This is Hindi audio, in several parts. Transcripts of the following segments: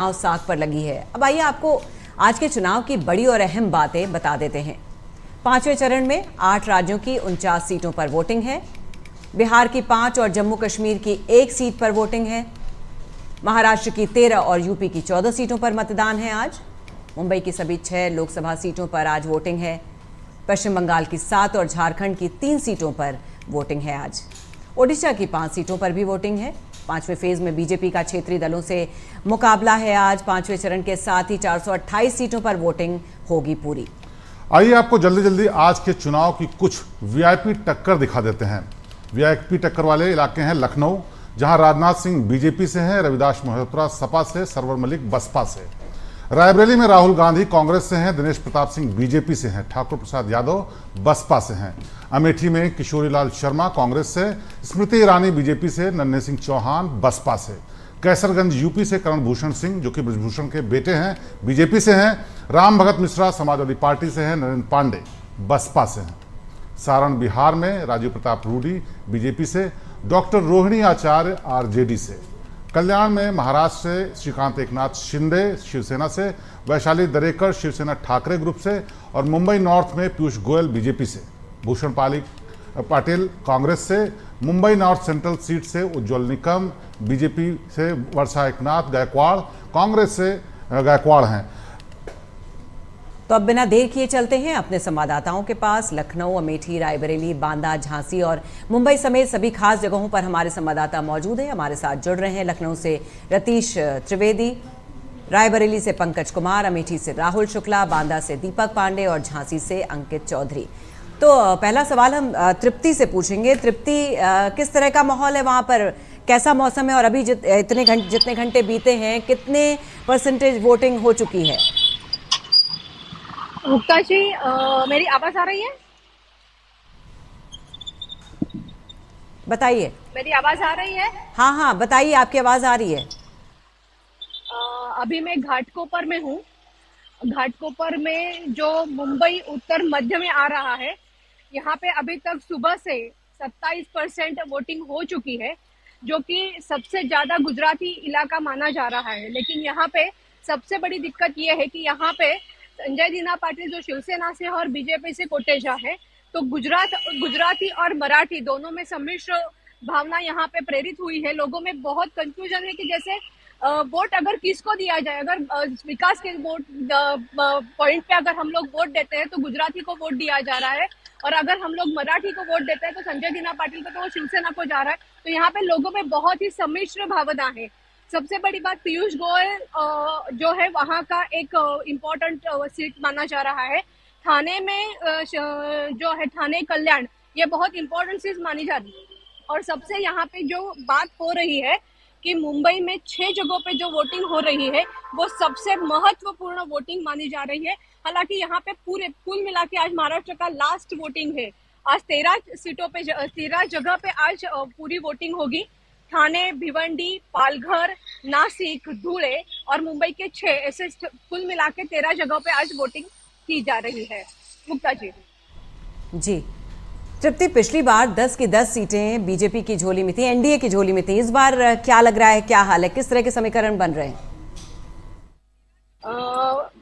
चुनाव साख पर लगी है। अब आइए आपको आज के चुनाव की बड़ी और अहम बातें बता देते हैं। 5वें चरण में 8 राज्यों की 49 सीटों पर वोटिंग है। बिहार की 5 और जम्मू कश्मीर की 1 सीट पर वोटिंग है। महाराष्ट्र की 13 और यूपी की 14 सीटों पर मतदान है आज। मुंबई की सभी 6 लोकसभा सीटों पर आज वोटिंग है। पश्चिम बंगाल की 7 और झारखंड की 3 सीटों पर वोटिंग है आज। ओडिशा की 5 सीटों पर भी वोटिंग है। 5वें फेज में बीजेपी का क्षेत्रीय दलों से मुकाबला है आज। 5वें चरण के साथ ही 428 सीटों पर वोटिंग होगी पूरी। आइए आपको जल्दी जल्दी आज के चुनाव की कुछ वीआईपी टक्कर दिखा देते हैं। वीआईपी टक्कर वाले इलाके हैं लखनऊ, जहां राजनाथ सिंह बीजेपी से हैं, रविदास मल्होत्रा सपा से, सरवर मलिक बसपा से। रायबरेली में राहुल गांधी कांग्रेस से हैं, दिनेश प्रताप सिंह बीजेपी से हैं, ठाकुर प्रसाद यादव बसपा से हैं। अमेठी में किशोरीलाल शर्मा कांग्रेस से, स्मृति ईरानी बीजेपी से, नन्हे सिंह चौहान बसपा से। कैसरगंज यूपी से करण भूषण सिंह, जो कि ब्रजभूषण के बेटे हैं, बीजेपी से हैं। राम भगत मिश्रा समाजवादी पार्टी से हैं, नरेंद्र पांडे बसपा से हैं। सारण बिहार में राजीव प्रताप रूडी बीजेपी से, डॉक्टर रोहिणी आचार्य आरजेडी से। कल्याण में महाराष्ट्र से श्रीकांत एकनाथ शिंदे शिवसेना से, वैशाली दरेकर शिवसेना ठाकरे ग्रुप से, और मुंबई नॉर्थ में पीयूष गोयल बीजेपी से। भूषण पाटिल कांग्रेस से। मुंबई नॉर्थ सेंट्रल सीट से उज्ज्वल निकम बीजेपी से, वर्षा एकनाथ गायकवाड़ कांग्रेस से गायकवाड़ हैं। तो अब बिना देर किए चलते हैं अपने संवाददाताओं के पास। लखनऊ, अमेठी, रायबरेली, बांदा, झांसी और मुंबई समेत सभी खास जगहों पर हमारे संवाददाता मौजूद हैं, हमारे साथ जुड़ रहे हैं। लखनऊ से रतीश त्रिवेदी, रायबरेली से पंकज कुमार, अमेठी से राहुल शुक्ला, बांदा से दीपक पांडे और झांसी से अंकित चौधरी। तो पहला सवाल हम तृप्ति से पूछेंगे। तृप्ति, किस तरह का माहौल है वहां पर, कैसा मौसम है और अभी जितने घंटे बीते हैं कितने % वोटिंग हो चुकी है? मुक्ता जी, मेरी आवाज आ रही है? बताइए। मेरी आवाज आ रही है? हाँ हाँ, बताइए, आपकी आवाज आ रही है। अभी मैं घाटकोपर में हूँ। घाटकोपर में जो मुंबई उत्तर मध्य में आ रहा है, यहाँ पे अभी तक सुबह से 27% वोटिंग हो चुकी है, जो कि सबसे ज्यादा गुजराती इलाका माना जा रहा है। लेकिन यहाँ पे सबसे बड़ी दिक्कत ये है कि यहाँ पे संजय दीना पाटिल जो शिवसेना से और बीजेपी से कोटेजा है, तो गुजराती और मराठी दोनों में सम्मिश्र भावना यहाँ पे प्रेरित हुई है। लोगों में बहुत कंफ्यूजन है कि जैसे वोट अगर किसको दिया जाए। अगर विकास के वोट पॉइंट पे अगर हम लोग वोट देते हैं तो गुजराती को वोट दिया जा रहा है, और अगर हम लोग मराठी को वोट देते हैं तो संजय दीना पाटिल को, तो वो शिवसेना को जा रहा है। तो यहाँ पे लोगों में बहुत ही सम्मिश्र भावना है। सबसे बड़ी बात, पीयूष गोयल जो है वहाँ का एक इम्पोर्टेंट सीट माना जा रहा है। थाने में जो है थाने कल्याण, ये बहुत इम्पोर्टेंट सीट मानी जाती है। और सबसे यहाँ पे जो बात हो रही है कि मुंबई में 6 जगहों पे जो वोटिंग हो रही है वो सबसे महत्वपूर्ण वोटिंग मानी जा रही है। हालांकि यहाँ पे पूरे कुल मिला के आज महाराष्ट्र का लास्ट वोटिंग है। आज 13 जगह पे आज पूरी वोटिंग होगी। ठाणे, भिवंडी, पालघर, नासिक, धुले और मुंबई के 6, ऐसे कुल मिला के 13 जगहों पे आज वोटिंग की जा रही है। मुक्ता जी। जी तृप्ति, पिछली बार 10 की 10 सीटें बीजेपी की झोली में थी, एनडीए की झोली में थी। इस बार क्या लग रहा है, क्या हाल है, किस तरह के समीकरण बन रहे हैं?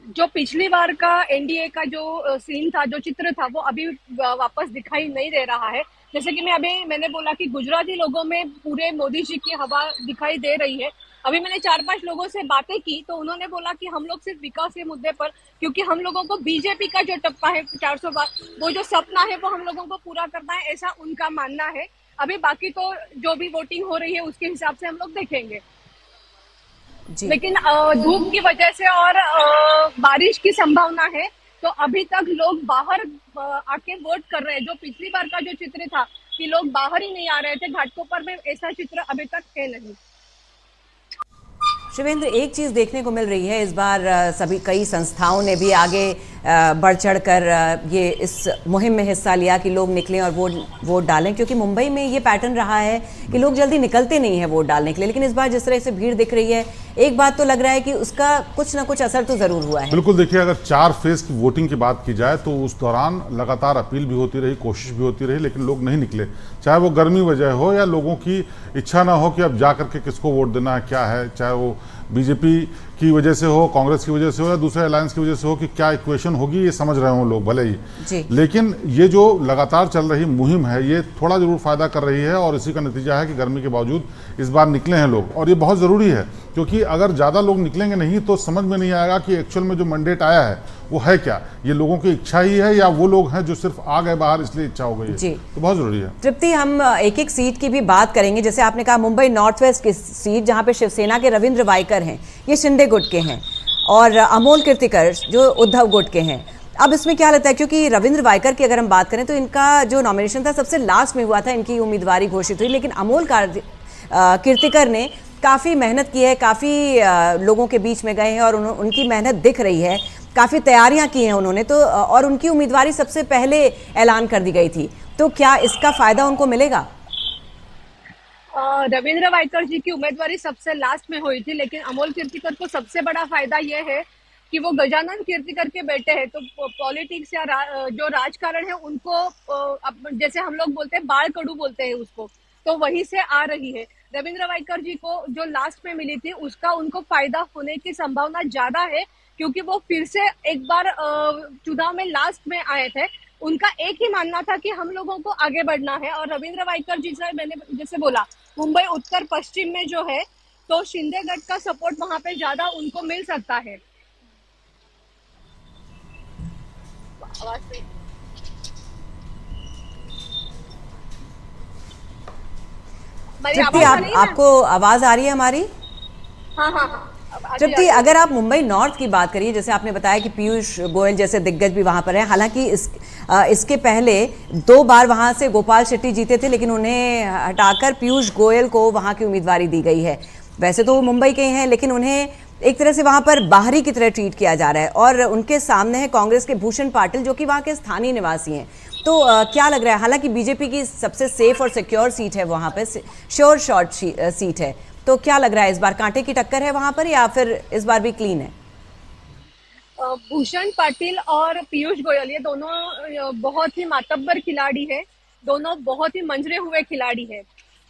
जो पिछली बार का एनडीए का जो सीन था, जो चित्र था, वो अभी वापस दिखाई नहीं दे रहा है। जैसे कि मैंने बोला कि गुजराती लोगों में पूरे मोदी जी की हवा दिखाई दे रही है। अभी मैंने 4-5 लोगों से बातें की तो उन्होंने बोला कि हम लोग सिर्फ विकास के मुद्दे पर, क्योंकि हम लोगों को बीजेपी का जो टप्पा है 400 बार, वो जो सपना है वो हम लोगों को पूरा करना है, ऐसा उनका मानना है। अभी बाकी तो जो भी वोटिंग हो रही है उसके हिसाब से हम लोग देखेंगे। लेकिन धूप की वजह से और बारिश की संभावना है, तो अभी तक लोग बाहर आके वोट कर रहे हैं। जो पिछली बार का जो चित्र था कि लोग बाहर ही नहीं आ रहे थे, घाटकोपर में ऐसा चित्र अभी तक है नहीं। शिवेंद्र, एक चीज देखने को मिल रही है इस बार, कई संस्थाओं ने भी आगे बढ़ चढ़कर ये इस मुहिम में हिस्सा लिया कि लोग निकलें और वोट डालें, क्योंकि मुंबई में ये पैटर्न रहा है कि लोग जल्दी निकलते नहीं हैं वोट डालने के लिए। लेकिन इस बार जिस तरह से भीड़ दिख रही है, एक बात तो लग रहा है कि उसका कुछ ना कुछ असर तो जरूर हुआ है। बिल्कुल, देखिए, अगर 4 फेज की वोटिंग की बात की जाए तो उस दौरान लगातार अपील भी होती रही, कोशिश भी होती रही, लेकिन लोग नहीं निकले। चाहे वो गर्मी वजह हो या लोगों की इच्छा ना हो कि अब जा करके किसको वोट देना है, क्या है, चाहे वो बीजेपी की वजह से हो, कांग्रेस की वजह से हो या दूसरे अलायंस की वजह से हो, कि क्या इक्वेशन होगी ये समझ रहे हो लोग भले ही जी। लेकिन ये जो लगातार चल रही मुहिम है ये थोड़ा जरूर फायदा कर रही है और इसी का नतीजा है कि गर्मी के बावजूद इस बार निकले हैं लोग। और ये बहुत ज़रूरी है क्योंकि अगर ज़्यादा लोग निकलेंगे नहीं तो समझ में नहीं आएगा कि एक्चुअल में जो मैंडेट आया है वो है क्या, ये लोगों की इच्छा ही है या वो लोग हैं जो सिर्फ आ गए बाहर इसलिए इच्छा हो गई है। जी। तो बहुत ज़रूरी है। तृप्ति, हम एक एक सीट की भी बात करेंगे। जैसे आपने कहा मुंबई नॉर्थ वेस्ट की सीट जहां पे शिवसेना के रविंद्र वाइकर हैं, ये शिंदे गुट के हैं, और अमोल कीर्तिकर जो उद्धव गुट के हैं। अब इसमें क्या लगता है, क्योंकि रविंद्र वाइकर की अगर हम बात करें तो इनका जो नॉमिनेशन था सबसे लास्ट में हुआ था, इनकी उम्मीदवारी घोषित हुई, लेकिन अमोल कीर्तिकर ने काफ़ी मेहनत की है, काफ़ी लोगों के बीच में गए हैं और उनकी मेहनत दिख रही है, काफ़ी तैयारियां की हैं उन्होंने तो, और उनकी उम्मीदवारी सबसे पहले ऐलान कर दी गई थी। तो क्या इसका फायदा उनको मिलेगा? रविंद्र वाइकर जी की उम्मीदवारी सबसे लास्ट में हुई थी, लेकिन अमोल कीर्तिकर को सबसे बड़ा फायदा यह है कि वो गजानन कीर्तिकर के बेटे हैं। तो पॉलिटिक्स या जो राजकारण है उनको जैसे हम लोग बोलते हैं बाल कड़ू बोलते हैं उसको, तो वहीं से आ रही है। रविंद्र वाइकर जी को जो लास्ट में मिली थी उसका उनको फायदा होने की संभावना ज्यादा है, क्योंकि वो फिर से एक बार चुनाव में लास्ट में आए थे। उनका एक ही मानना था कि हम लोगों को आगे बढ़ना है, और रविंद्र वाइकर जी से मैंने जैसे बोला मुंबई उत्तर पश्चिम में जो है तो शिंदे गट का सपोर्ट वहां पे ज्यादा उनको मिल सकता है। तृप्ति, आपको आवाज आ रही है हमारी? हाँ हाँ हाँ। तृप्ति, अगर आप मुंबई नॉर्थ की बात करिए, जैसे आपने बताया कि पीयूष गोयल जैसे दिग्गज भी वहां पर हैं, हालांकि इसके पहले 2 बार वहां से गोपाल शेट्टी जीते थे, लेकिन उन्हें हटाकर पीयूष गोयल को वहां की उम्मीदवारी दी गई है। वैसे तो वो मुंबई के हैं, लेकिन उन्हें एक तरह से वहां पर बाहरी की तरह ट्रीट किया जा रहा है, और उनके सामने है कांग्रेस के भूषण पाटिल जो कि वहां के स्थानीय निवासी हैं। तो क्या लग रहा है, हालांकि बीजेपी की सबसे सेफ और सिक्योर सीट है वहां पर, श्योर शॉर्ट सीट है, तो क्या लग रहा है इस बार कांटे की टक्कर है वहां पर या फिर इस बार भी क्लीन है? भूषण पाटिल और पीयूष गोयल ये दोनों बहुत ही मातब्बर खिलाड़ी है, दोनों बहुत ही मंजरे हुए खिलाड़ी है।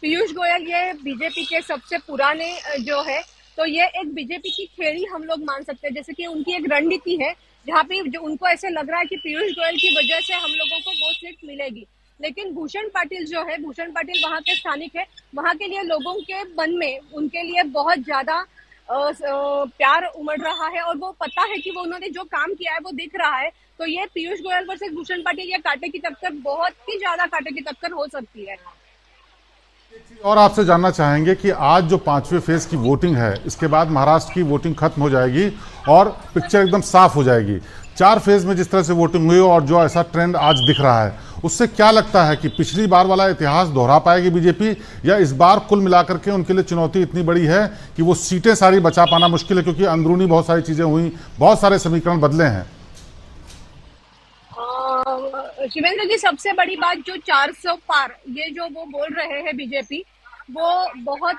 पीयूष गोयल ये बीजेपी के सबसे पुराने जो है, तो ये एक बीजेपी की खेड़ी हम लोग मान सकते हैं, जैसे कि उनकी एक रणनीति है जहाँ पे जो उनको ऐसे लग रहा है कि पीयूष गोयल की वजह से हम लोगों को वो सीट मिलेगी। लेकिन भूषण पाटिल जो है, भूषण पाटिल वहाँ के स्थानिक है, वहाँ के लिए लोगों के मन में उनके लिए बहुत ज्यादा प्यार उमड़ रहा है, और वो पता है कि वो उन्होंने जो काम किया है वो दिख रहा है। तो ये पीयूष गोयल वर्सेस भूषण पाटिल, ये कांटे की टक्कर, बहुत ही ज्यादा कांटे की टक्कर हो सकती है। और आपसे जानना चाहेंगे कि आज जो 5वें फेज की वोटिंग है, इसके बाद महाराष्ट्र की वोटिंग खत्म हो जाएगी और पिक्चर एकदम साफ हो जाएगी। 4 फेज में जिस तरह से वोटिंग हुई और जो ऐसा ट्रेंड आज दिख रहा है, उससे क्या लगता है कि पिछली बार वाला इतिहास दोहरा पाएगी बीजेपी, या इस बार कुल मिलाकर के उनके लिए चुनौती इतनी बड़ी है कि वो सीटें सारी बचा पाना मुश्किल है, क्योंकि अंदरूनी बहुत सारी चीजें हुई, बहुत सारे समीकरण बदले हैं? शिवेंद्र जी, सबसे बड़ी बात जो 400 पार ये जो वो बोल रहे हैं बीजेपी, वो बहुत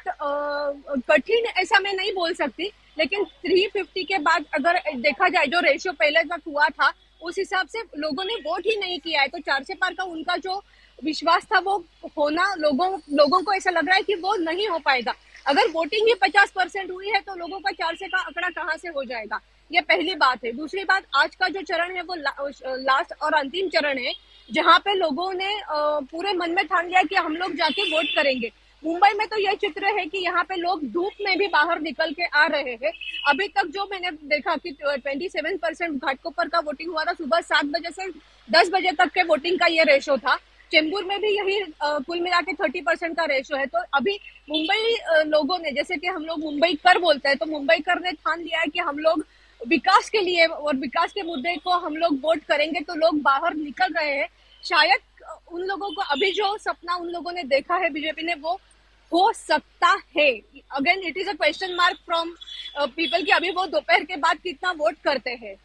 कठिन ऐसा मैं नहीं बोल सकती, लेकिन 350 के बाद अगर देखा जाए जो रेशियो पहले तक हुआ था उस हिसाब से लोगों ने वोट ही नहीं किया है, तो 400 पार का उनका जो विश्वास था वो होना, लोगों को ऐसा लग रहा है कि वो नहीं हो पाएगा। अगर वोटिंग ही 50% हुई है तो लोगों का 400 का आंकड़ा कहाँ से हो जाएगा, ये पहली बात है। दूसरी बात, आज का जो चरण है वो लास्ट और अंतिम चरण है, जहाँ पे लोगों ने पूरे मन में ठान लिया कि हम लोग जाके वोट करेंगे। मुंबई में तो यह चित्र है कि यहाँ पे लोग धूप में भी बाहर निकल के आ रहे हैं। अभी तक जो मैंने देखा कि 27% घाटकोपर का वोटिंग हुआ था, सुबह 7 बजे से 10 बजे तक के वोटिंग का ये रेशो था। चेंबूर में भी यही कुल मिला के 30% का रेशो है। तो अभी मुंबई लोगों ने, जैसे कि हम लोग मुंबई कर बोलते हैं, तो मुंबई कर ने ठान लिया है कि हम लोग विकास के लिए और विकास के मुद्दे को हम लोग वोट करेंगे, तो लोग बाहर निकल रहे हैं। शायद उन लोगों को अभी जो सपना उन लोगों ने देखा है बीजेपी ने, वो हो सकता है। Again it is a question mark from people कि अभी वो दोपहर के बाद कितना वोट करते हैं।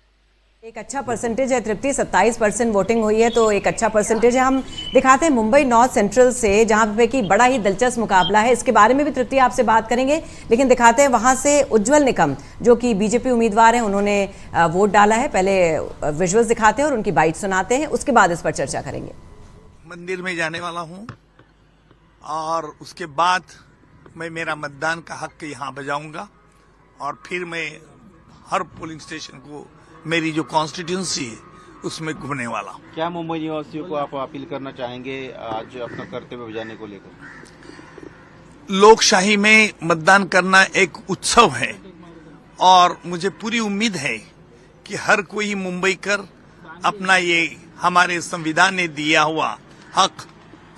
एक अच्छा परसेंटेज है तृप्ति, 27% वोटिंग हुई है, तो एक अच्छा परसेंटेज है। हम दिखाते हैं मुंबई नॉर्थ सेंट्रल से, जहां पे कि बड़ा ही दिलचस्प मुकाबला है, इसके बारे में भी तृप्ति आपसे बात करेंगे, लेकिन दिखाते हैं वहां से उज्जवल निकम जो कि बीजेपी उम्मीदवार हैं, उन्होंने वोट डाला है। पहले विजुअल्स दिखाते हैं और उनकी बाइट सुनाते हैं, उसके बाद इस पर चर्चा करेंगे। मंदिर में जाने वाला हूं और उसके बाद मैं मेरा मतदान का हक यहाँ बजाऊंगा और फिर मैं हर पोलिंग स्टेशन को मेरी जो कॉन्स्टिट्यूंसी है उसमें घूमने वाला हूँ। क्या मुंबई निवासियों को आप अपील करना चाहेंगे आज अपना कर्तव्य बजाने को लेकर? लोकशाही में मतदान करना एक उत्सव है और मुझे पूरी उम्मीद है कि हर कोई मुंबईकर अपना ये हमारे संविधान ने दिया हुआ हक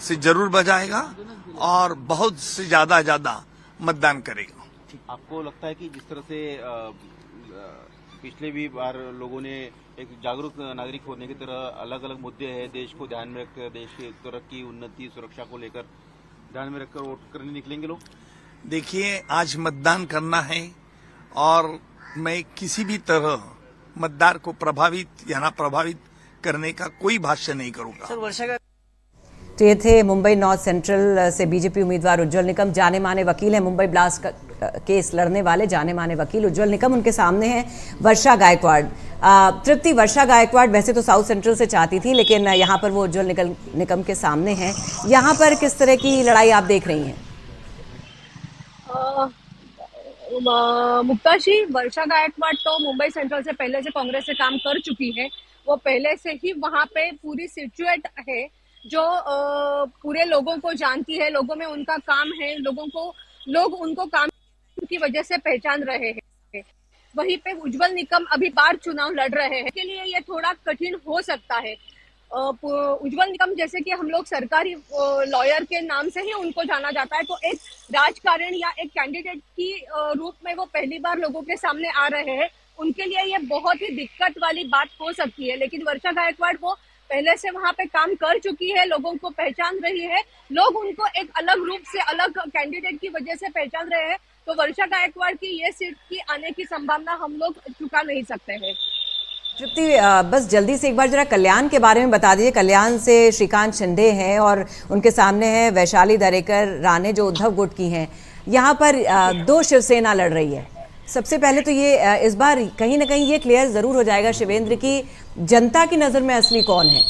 से जरूर बजाएगा और बहुत से ज्यादा मतदान करेगा। आपको लगता है कि जिस तरह से पिछले भी बार लोगों ने एक जागरूक नागरिक होने की तरह अलग अलग मुद्दे हैं, देश को ध्यान में रखकर, देश की तरक्की, उन्नति, सुरक्षा को लेकर ध्यान में रखकर वोट करने निकलेंगे लोग? देखिए, आज मतदान करना है और मैं किसी भी तरह मतदार को प्रभावित या ना प्रभावित करने का कोई भाष्य नहीं करूंगा। तो ये थे मुंबई नॉर्थ सेंट्रल से बीजेपी उम्मीदवार उज्जवल निकम। जाने माने वकील हैं, मुंबई ब्लास्ट केस लड़ने वाले जाने माने वकील उज्जवल निकम। उनके सामने हैं वर्षा गायकवाड़। तृप्ति, वर्षा गायकवाड़ वैसे तो साउथ सेंट्रल से चाहती थी, लेकिन यहाँ पर वो उज्जवल निकम के सामने हैं। यहाँ पर किस तरह की लड़ाई आप देख रही हैं? मुक्ताशी, वर्षा गायकवाड़ तो मुंबई सेंट्रल से पहले से कांग्रेस से काम कर चुकी है। वो पहले से ही वहां पे पूरी सिचुएट है, जो पूरे लोगों को जानती है, लोगों में उनका काम है, लोग उनको काम की वजह से पहचान रहे हैं। वहीं पे उज्जवल निकम अभी बार चुनाव लड़ रहे हैं, के लिए ये थोड़ा कठिन हो सकता है। उज्जवल निकम जैसे कि हम लोग सरकारी लॉयर के नाम से ही उनको जाना जाता है, तो एक राजकारण या एक कैंडिडेट की रूप में वो पहली बार लोगों के सामने आ रहे हैं। उनके लिए ये बहुत ही दिक्कत वाली बात हो सकती है, लेकिन वर्षा गायकवाड़ वो पहले से वहां पे काम कर चुकी है, लोगों को पहचान रही है, लोग उनको एक अलग रूप से, अलग कैंडिडेट की वजह से पहचान रहे हैं। तो वर्षा गायकवाड़ की ये सीट की आने की संभावना हम लोग चुका नहीं सकते हैं। तृप्ति, बस जल्दी से एक बार जरा कल्याण के बारे में बता दीजिए। कल्याण से श्रीकांत शिंदे हैं और उनके सामने है वैशाली दरेकर राणे जो उद्धव गुट की हैं। यहाँ पर दो शिवसेना लड़ रही है। सबसे पहले तो ये इस बार कहीं ना कहीं ये क्लियर जरूर हो जाएगा शिवेंद्र की जनता की नजर में असली कौन है।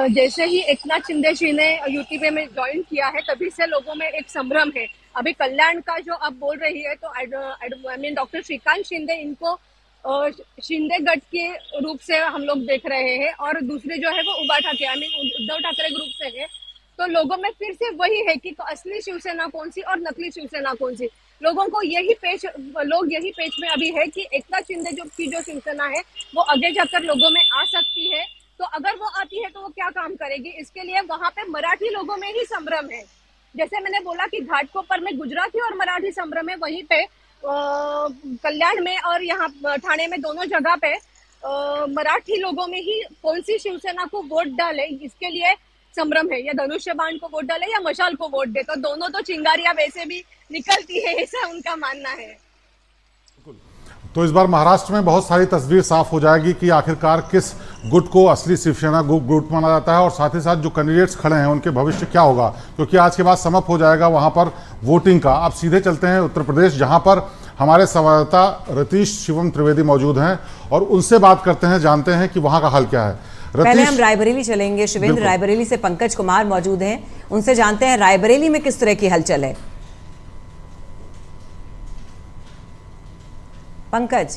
जैसे ही एकनाथ शिंदे जी ने यूटीपी में ज्वाइन किया है, तभी से लोगों में एक संभ्रम है। अभी कल्याण का जो अब बोल रही है, तो I mean doctor Shrikant Shinde, इनको शिंदे गट के रूप से हम लोग देख रहे हैं, और दूसरे जो है वो उद्धव ठाकरे ग्रुप से है। तो लोगों में फिर से वही है कि असली शिवसेना कौन सी और नकली शिवसेना कौन सी। लोग यही पेच में अभी है कि एकनाथ शिंदे जो शिवसेना है वो आगे जाकर लोगों में आ सकती है। तो अगर वो आती है तो वो क्या काम करेगी, इसके लिए वहां पे मराठी लोगों में ही संभ्रम है। जैसे मैंने बोला कि घाटकोपर में गुजराती और मराठी संभ्रम है, वहीं पे कल्याण में और यहाँ ठाणे में दोनों जगह पे मराठी लोगों में ही कौन सी शिवसेना को वोट डाले, इसके लिए संभ्रम है। या धनुष्य बाण को वोट डाले या मशाल को वोट दे, तो दोनों तो चिंगारियां वैसे भी निकलती है, ऐसा उनका मानना है। तो इस बार महाराष्ट्र में बहुत सारी तस्वीर साफ हो जाएगी कि आखिरकार किस गुट को असली शिवसेना गुट माना जाता है, और साथ ही साथ जो कैंडिडेट्स खड़े हैं उनके भविष्य क्या होगा, क्योंकि आज के बाद समाप्त हो जाएगा वहां पर वोटिंग का। अब सीधे चलते हैं उत्तर प्रदेश, जहां पर हमारे संवाददाता रतीश शिवम त्रिवेदी मौजूद हैं और उनसे बात करते हैं, जानते हैं कि वहां का हाल क्या है। पहले हम रायबरेली चलेंगे। शिवेंद्र, रायबरेली से पंकज कुमार मौजूद हैं, उनसे जानते हैं रायबरेली में किस तरह की हलचल है। पंकज,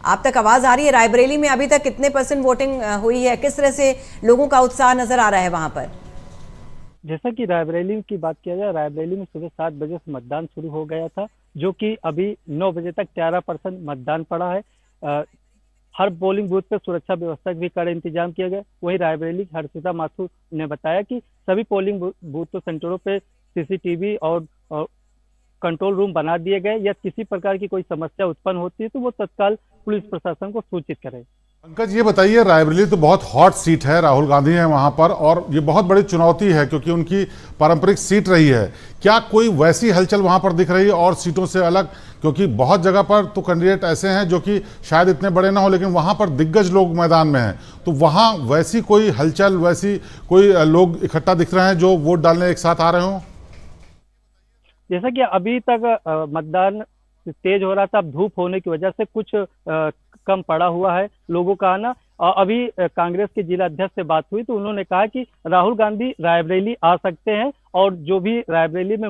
आप तक आवाज आ रही है? रायबरेली में अभी तक कितने % वोटिंग हुई है, किस तरह से लोगों का उत्साह नजर आ रहा है वहां पर? जैसा कि रायबरेली की बात किया जाए, रायबरेली में सुबह 7 बजे से मतदान शुरू हो गया था, जो कि अभी 9 बजे तक 13% मतदान पड़ा है। हर पोलिंग बूथ पर सुरक्षा व्यवस्था भी कड़े इंतजाम किए गए। वहीं रायबरेली की हर्षिता माथुर ने बताया कि सभी पोलिंग बूथ सेंटरों पे सीसीटीवी और कंट्रोल रूम बना दिए गए, या किसी प्रकार की कोई समस्या उत्पन्न होती है तो वो तत्काल पुलिस प्रशासन को सूचित करे। पंकज, ये बताइए, रायबरेली तो बहुत हॉट सीट है, राहुल गांधी है वहां पर, और ये बहुत बड़ी चुनौती है क्योंकि उनकी पारंपरिक सीट रही है। क्या कोई वैसी हलचल वहां पर दिख रही है और सीटों से अलग? क्योंकि बहुत जगह पर तो कैंडिडेट ऐसे हैं जो कि शायद इतने बड़े ना हो, लेकिन वहां पर दिग्गज लोग मैदान में हैं, तो वहां वैसी कोई हलचल, वैसी कोई लोग इकट्ठा दिख रहे हैं जो वोट डालने एक साथ आ रहे हों? जैसा कि अभी तक मतदान तेज हो रहा था, अब धूप होने की वजह से कुछ कम पड़ा हुआ है लोगों का आना। अभी कांग्रेस के जिला अध्यक्ष से बात हुई तो उन्होंने कहा कि राहुल गांधी रायबरेली आ सकते हैं, और जो भी रायबरेली में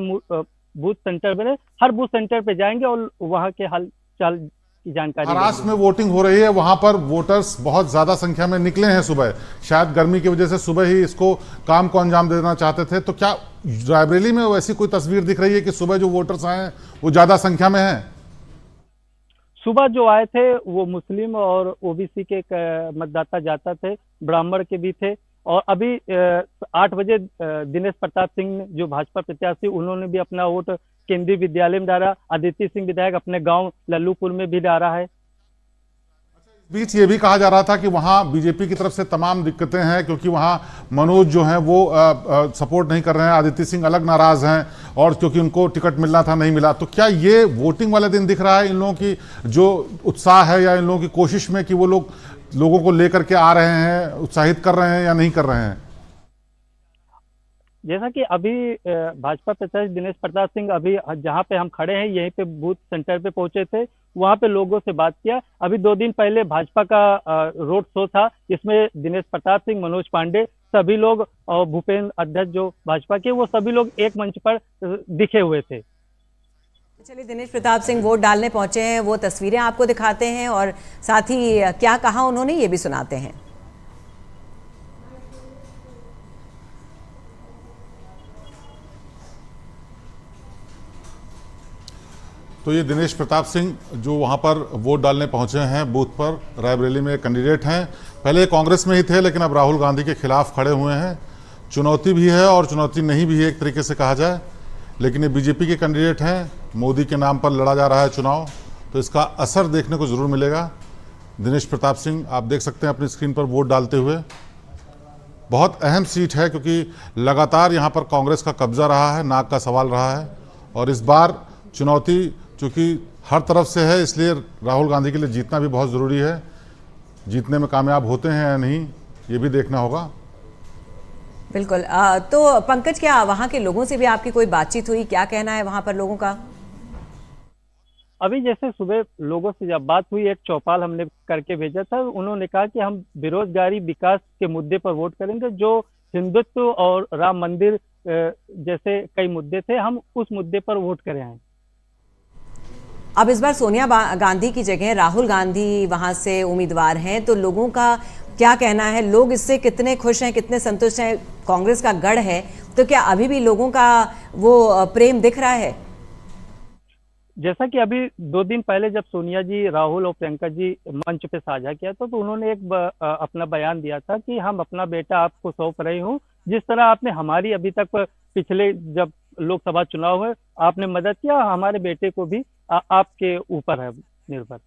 बूथ सेंटर बने, हर बूथ सेंटर पे जाएंगे और वहाँ के हाल चाल की जानकारी महाराष्ट्र लेंगे। में वोटिंग हो रही है, वहां पर वोटर्स बहुत ज्यादा संख्या में निकले हैं सुबह, शायद गर्मी की वजह से सुबह ही इसको काम को अंजाम देना चाहते थे। तो क्या रायबरेली में वैसी कोई तस्वीर दिख रही है कि सुबह जो वोटर्स आए हैं वो ज्यादा संख्या में हैं? सुबह जो आए थे वो मुस्लिम और ओबीसी के मतदाता जाता थे, ब्राह्मण के भी थे। और अभी 8 बजे दिनेश प्रताप सिंह जो भाजपा प्रत्याशी, उन्होंने भी अपना वोट केंद्रीय विद्यालय में डाला। आदित्य सिंह विधायक अपने गांव लल्लूपुर में भी डाला है। बीच ये भी कहा जा रहा था कि वहां बीजेपी की तरफ से तमाम दिक्कतें हैं, क्योंकि वहां मनोज जो हैं वो सपोर्ट नहीं कर रहे हैं, आदित्य सिंह अलग नाराज हैं, और क्योंकि उनको टिकट मिलना था नहीं मिला। तो क्या ये वोटिंग वाले दिन दिख रहा है इन लोगों की जो उत्साह है, या इन लोगों की कोशिश में कि वो लोगों को लेकर के आ रहे हैं, उत्साहित कर रहे हैं या नहीं कर रहे हैं? जैसा कि अभी भाजपा प्रत्याशी दिनेश प्रताप सिंह अभी जहां पे हम खड़े हैं यहीं पे बूथ सेंटर पे पहुंचे थे, वहां पे लोगों से बात किया। अभी 2 दिन पहले भाजपा का रोड शो था, इसमें दिनेश प्रताप सिंह, मनोज पांडे सभी लोग और भूपेंद्र अध्यक्ष जो भाजपा के, वो सभी लोग एक मंच पर दिखे हुए थे। चलिए, दिनेश प्रताप सिंह वोट डालने पहुंचे हैं, वो तस्वीरें आपको दिखाते हैं और साथ ही क्या कहा उन्होंने ये भी सुनाते हैं। तो ये दिनेश प्रताप सिंह जो वहाँ पर वोट डालने पहुँचे हैं बूथ पर, रायबरेली में कैंडिडेट हैं। पहले कांग्रेस में ही थे, लेकिन अब राहुल गांधी के खिलाफ खड़े हुए हैं। चुनौती भी है और चुनौती नहीं भी है एक तरीके से कहा जाए, लेकिन ये बीजेपी के कैंडिडेट हैं, मोदी के नाम पर लड़ा जा रहा है चुनाव, तो इसका असर देखने को ज़रूर मिलेगा। दिनेश प्रताप सिंह आप देख सकते हैं अपनी स्क्रीन पर वोट डालते हुए। बहुत अहम सीट है क्योंकि लगातार यहाँ पर कांग्रेस का कब्जा रहा है, नाक का सवाल रहा है, और इस बार चुनौती चूँकि हर तरफ से है, इसलिए राहुल गांधी के लिए जीतना भी बहुत ज़रूरी है। जीतने में कामयाब होते हैं या नहीं, ये भी देखना होगा। बिल्कुल। तो पंकज, क्या वहाँ के लोगों से भी आपकी कोई बातचीत हुई? क्या कहना है वहाँ पर लोगों का? अभी जैसे सुबह लोगों से जब बात हुई, एक चौपाल हमने करके भेजा था, उन्होंने कहा कि हम बेरोजगारी, विकास के मुद्दे पर वोट करेंगे। जो हिंदुत्व और राम मंदिर जैसे कई मुद्दे थे, हम उस मुद्दे पर वोट करे हैं। अब इस बार सोनिया गांधी की जगह राहुल गांधी वहां से उम्मीदवार हैं, तो लोगों का क्या कहना है? लोग इससे कितने खुश हैं, कितने संतुष्ट हैं? कांग्रेस का गढ़ है, तो क्या अभी भी लोगों का वो प्रेम दिख रहा है? जैसा कि अभी 2 दिन पहले जब सोनिया जी, राहुल और प्रियंका जी मंच पे साझा किया था, तो उन्होंने एक अपना बयान दिया था कि हम अपना बेटा आपको सौंप रही हूँ। जिस तरह आपने हमारी अभी तक पिछले जब लोकसभा चुनाव हुए आपने मदद किया, हमारे बेटे को भी आपके ऊपर है निर्भर।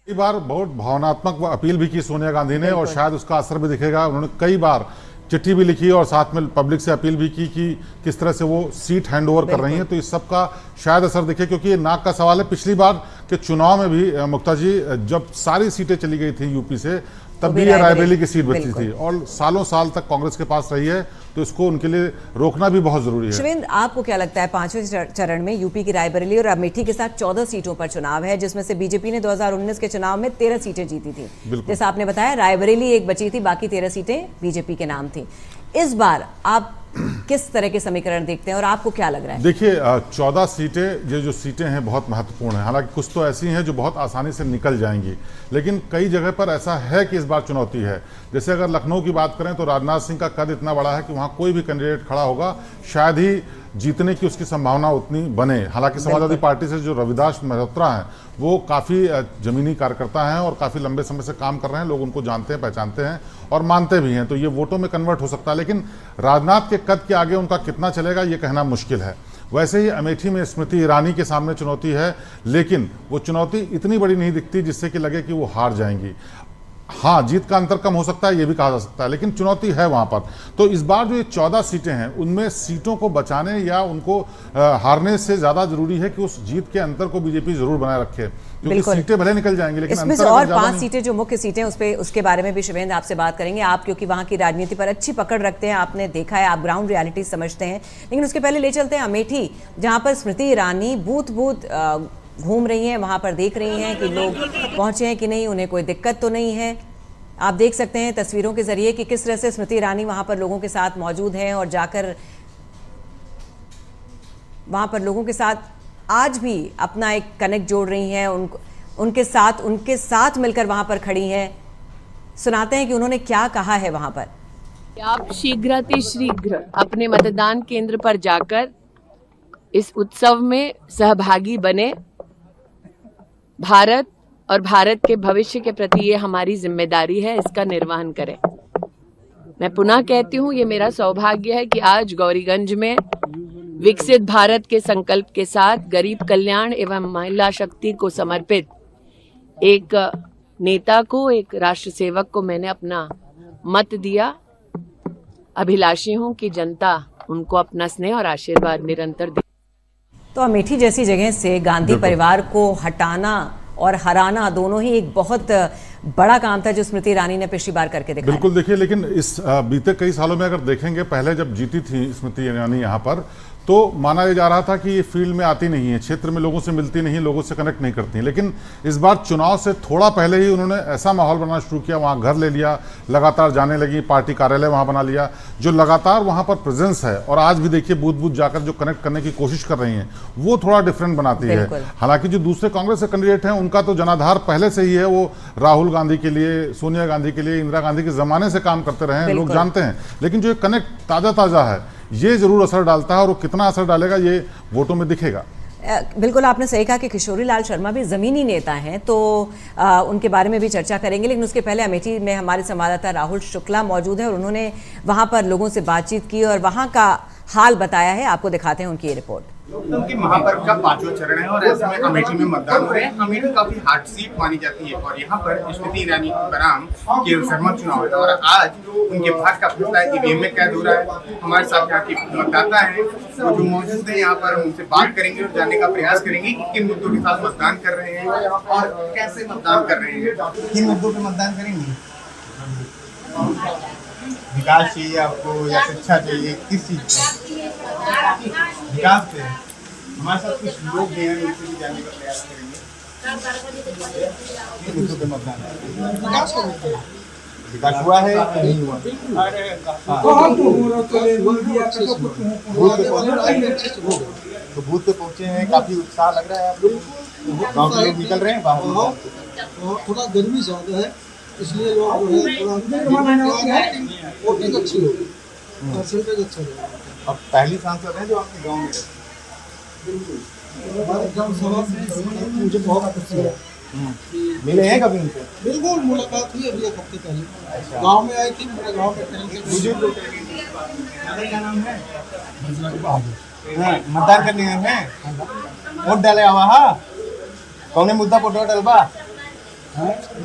कई बार बहुत भावनात्मक अपील भी की सोनिया गांधी ने, और शायद उसका असर भी दिखेगा। उन्होंने कई बार चिट्ठी भी लिखी और साथ में पब्लिक से अपील भी की कि किस तरह से वो सीट हैंड ओवर कर रही हैं, तो इस सब का शायद असर दिखे, क्योंकि ये नाक का सवाल है। पिछली बार के चुनाव में भी मुक्ता जी, जब सारी सीटें चली गई थी यूपी से, तब भी ये रायबरेली की सीट बची थी, और सालों साल तक कांग्रेस के पास रही है, तो इसको उनके लिए रोकना भी बहुत जरूरी है। शिवेंद्र, आपको क्या लगता है 5वें चरण में यूपी की रायबरेली और अमेठी के साथ 14 सीटों पर चुनाव है, जिसमें से बीजेपी ने 2019 के चुनाव में 13 सीटें जीती थी। जैसा आपने बताया, रायबरेली एक बची थी, बाकी 13 सीटें बीजेपी के नाम थी। इस बार आप किस तरह के समीकरण देखते हैं और आपको क्या लग रहा है? देखिए, 14 सीटें, ये जो सीटें हैं बहुत महत्वपूर्ण हैं। हालांकि कुछ तो ऐसी हैं जो बहुत आसानी से निकल जाएंगी, लेकिन कई जगह पर ऐसा है कि इस बार चुनौती है। जैसे अगर लखनऊ की बात करें तो राजनाथ सिंह का कद इतना बड़ा है कि वहाँ कोई भी कैंडिडेट खड़ा होगा, शायद ही जीतने की उसकी संभावना उतनी बने। हालांकि समाजवादी पार्टी से जो रविदास मल्होत्रा हैं वो काफ़ी जमीनी कार्यकर्ता हैं और काफ़ी लंबे समय से काम कर रहे हैं, लोग उनको जानते हैं, पहचानते हैं और मानते भी हैं, तो ये वोटों में कन्वर्ट हो सकता है। लेकिन राजनाथ के कद के आगे उनका कितना चलेगा ये कहना मुश्किल है। वैसे ही अमेठी में स्मृति ईरानी के सामने चुनौती है, लेकिन वो चुनौती इतनी बड़ी नहीं दिखती जिससे कि लगे कि वो हार जाएंगी। हाँ, जीत का अंतर कम हो सकता है, ये भी कहा जा सकता है, लेकिन चुनौती है वहां पर। तो इस बार जो ये 14 सीटें हैं, उनमें सीटों को बचाने या उनको हारने से ज्यादा जरूरी है कि उस जीत के अंतर को बीजेपी जरूर बनाए रखे, क्योंकि सीटें भले निकल जाएंगी, लेकिन इसमें से और 5 सीटें जो मुख्य सीटें उसके बारे में भी शिवेंद्र आपसे बात करेंगे। आप क्योंकि वहां की राजनीति पर अच्छी पकड़ रखते हैं, आपने देखा है, आप ग्राउंड रियलिटी समझते हैं। लेकिन उसके पहले ले चलते हैं अमेठी, जहां पर स्मृति ईरानी बूथ घूम रही हैं, वहां पर देख रही हैं कि लोग पहुंचे हैं कि नहीं, उन्हें कोई दिक्कत तो नहीं है। आप देख सकते हैं तस्वीरों के जरिए कि किस तरह से स्मृति ईरानी वहां पर लोगों के साथ मौजूद हैं और जाकर वहाँ पर लोगों के साथ आज भी अपना एक कनेक्ट जोड़ रही हैं, उनके साथ मिलकर वहाँ पर खड़ी हैं। सुनाते हैं कि उन्होंने क्या कहा है वहाँ पर। आप शीघ्रातिशीघ्र अपने मतदान केंद्र पर जाकर इस उत्सव में सहभागी बने। भारत और भारत के भविष्य के प्रति ये हमारी जिम्मेदारी है, इसका निर्वहन करें। मैं पुनः कहती हूँ, ये मेरा सौभाग्य है कि आज गौरीगंज में विकसित भारत के संकल्प के साथ गरीब कल्याण एवं महिला शक्ति को समर्पित एक नेता को, एक राष्ट्र सेवक को मैंने अपना मत दिया। अभिलाषी हूँ कि जनता उनको अपना स्नेह और आशीर्वाद निरंतर दे। तो अमेठी जैसी जगह से गांधी परिवार को हटाना और हराना दोनों ही एक बहुत बड़ा काम था जो स्मृति ईरानी ने पिछली बार करके दिखाया। बिल्कुल, देखिए, लेकिन इस बीते कई सालों में अगर देखेंगे, पहले जब जीती थी स्मृति ईरानी यहाँ पर, तो माना जा रहा था कि ये फील्ड में आती नहीं है, क्षेत्र में लोगों से मिलती नहीं, लोगों से कनेक्ट नहीं करती। लेकिन इस बार चुनाव से थोड़ा पहले ही उन्होंने ऐसा माहौल बनाना शुरू किया, वहाँ घर ले लिया, लगातार जाने लगी, पार्टी कार्यालय वहाँ बना लिया, जो लगातार वहाँ पर प्रेजेंस है। और आज भी देखिए बूथ बूथ जाकर जो कनेक्ट करने की कोशिश कर रही हैं, वो थोड़ा डिफरेंट बनाती है। हालांकि जो दूसरे कांग्रेस के कैंडिडेट हैं, उनका तो जनाधार पहले से ही है, वो राहुल गांधी के लिए, सोनिया गांधी के लिए, इंदिरा गांधी के जमाने से काम करते रहे हैं, लोग जानते हैं। लेकिन जो ये कनेक्ट ताजा है, ये जरूर असर डालता है, और वो कितना असर डालेगा ये वोटों में दिखेगा। बिल्कुल, आपने सही कहा कि किशोरी लाल शर्मा भी जमीनी नेता हैं, तो उनके बारे में भी चर्चा करेंगे। लेकिन उसके पहले अमेठी में हमारे संवाददाता राहुल शुक्ला मौजूद है और उन्होंने वहां पर लोगों से बातचीत की और वहां का हाल बताया है। आपको दिखाते हैं उनकी ये रिपोर्ट। लोकतंत्र के महापर्व का 5वां चरण है और ऐसे में अमेठी में मतदान हो रहे हैं। अमेठी काफी हॉट सीट मानी जाती है और यहाँ पर स्मृति ईरानी बनाम केवल शर्मा चुनाव है और आज उनके भाग्य का फैसला ईवीएम में कैद हो रहा है। हमारे साथ यहाँ के मतदाता हैं, वो जो मौजूद है यहाँ पर, हम उनसे बात करेंगे और जानने का प्रयास करेंगे कि किन मुद्दों के साथ मतदान कर रहे हैं और कैसे मतदान कर रहे हैं। किन मुद्दों पे मतदान करेंगे? विकास चाहिए आपको या शिक्षा चाहिए, किस चीज पे? विकास पे। हमारे साथ कुछ लोग भी हैं, उनसे भी जानने का प्रयास करेंगे। किन मुद्दों पे मतदान? विकास हुआ है या नहीं हुआ? तो बूथ पे पहुंचे हैं, काफी उत्साह लग रहा है आपको? गाँव के लोग निकल रहे हैं बाहर? थोड़ा गर्मी ज्यादा है, इसलिए लोग जो है वोटिंग अच्छी होगी, परसेंटेज अच्छा होगा। अब पहली सांसद है जो आपके गांव में? बिल्कुल, हमारे गांव सभा में मुझे बहुत खुशी है। मिले हैं कभी उनसे? बिल्कुल, मुलाकात हुई अभी एक हफ्ते पहले, गांव में आई थी, मेरे गांव में बुजुर्ग लोग। क्या नाम है? मतदान करने गए हैं, वोट डाले आवा? हा कौन मुद्दा पर वोट डलबा?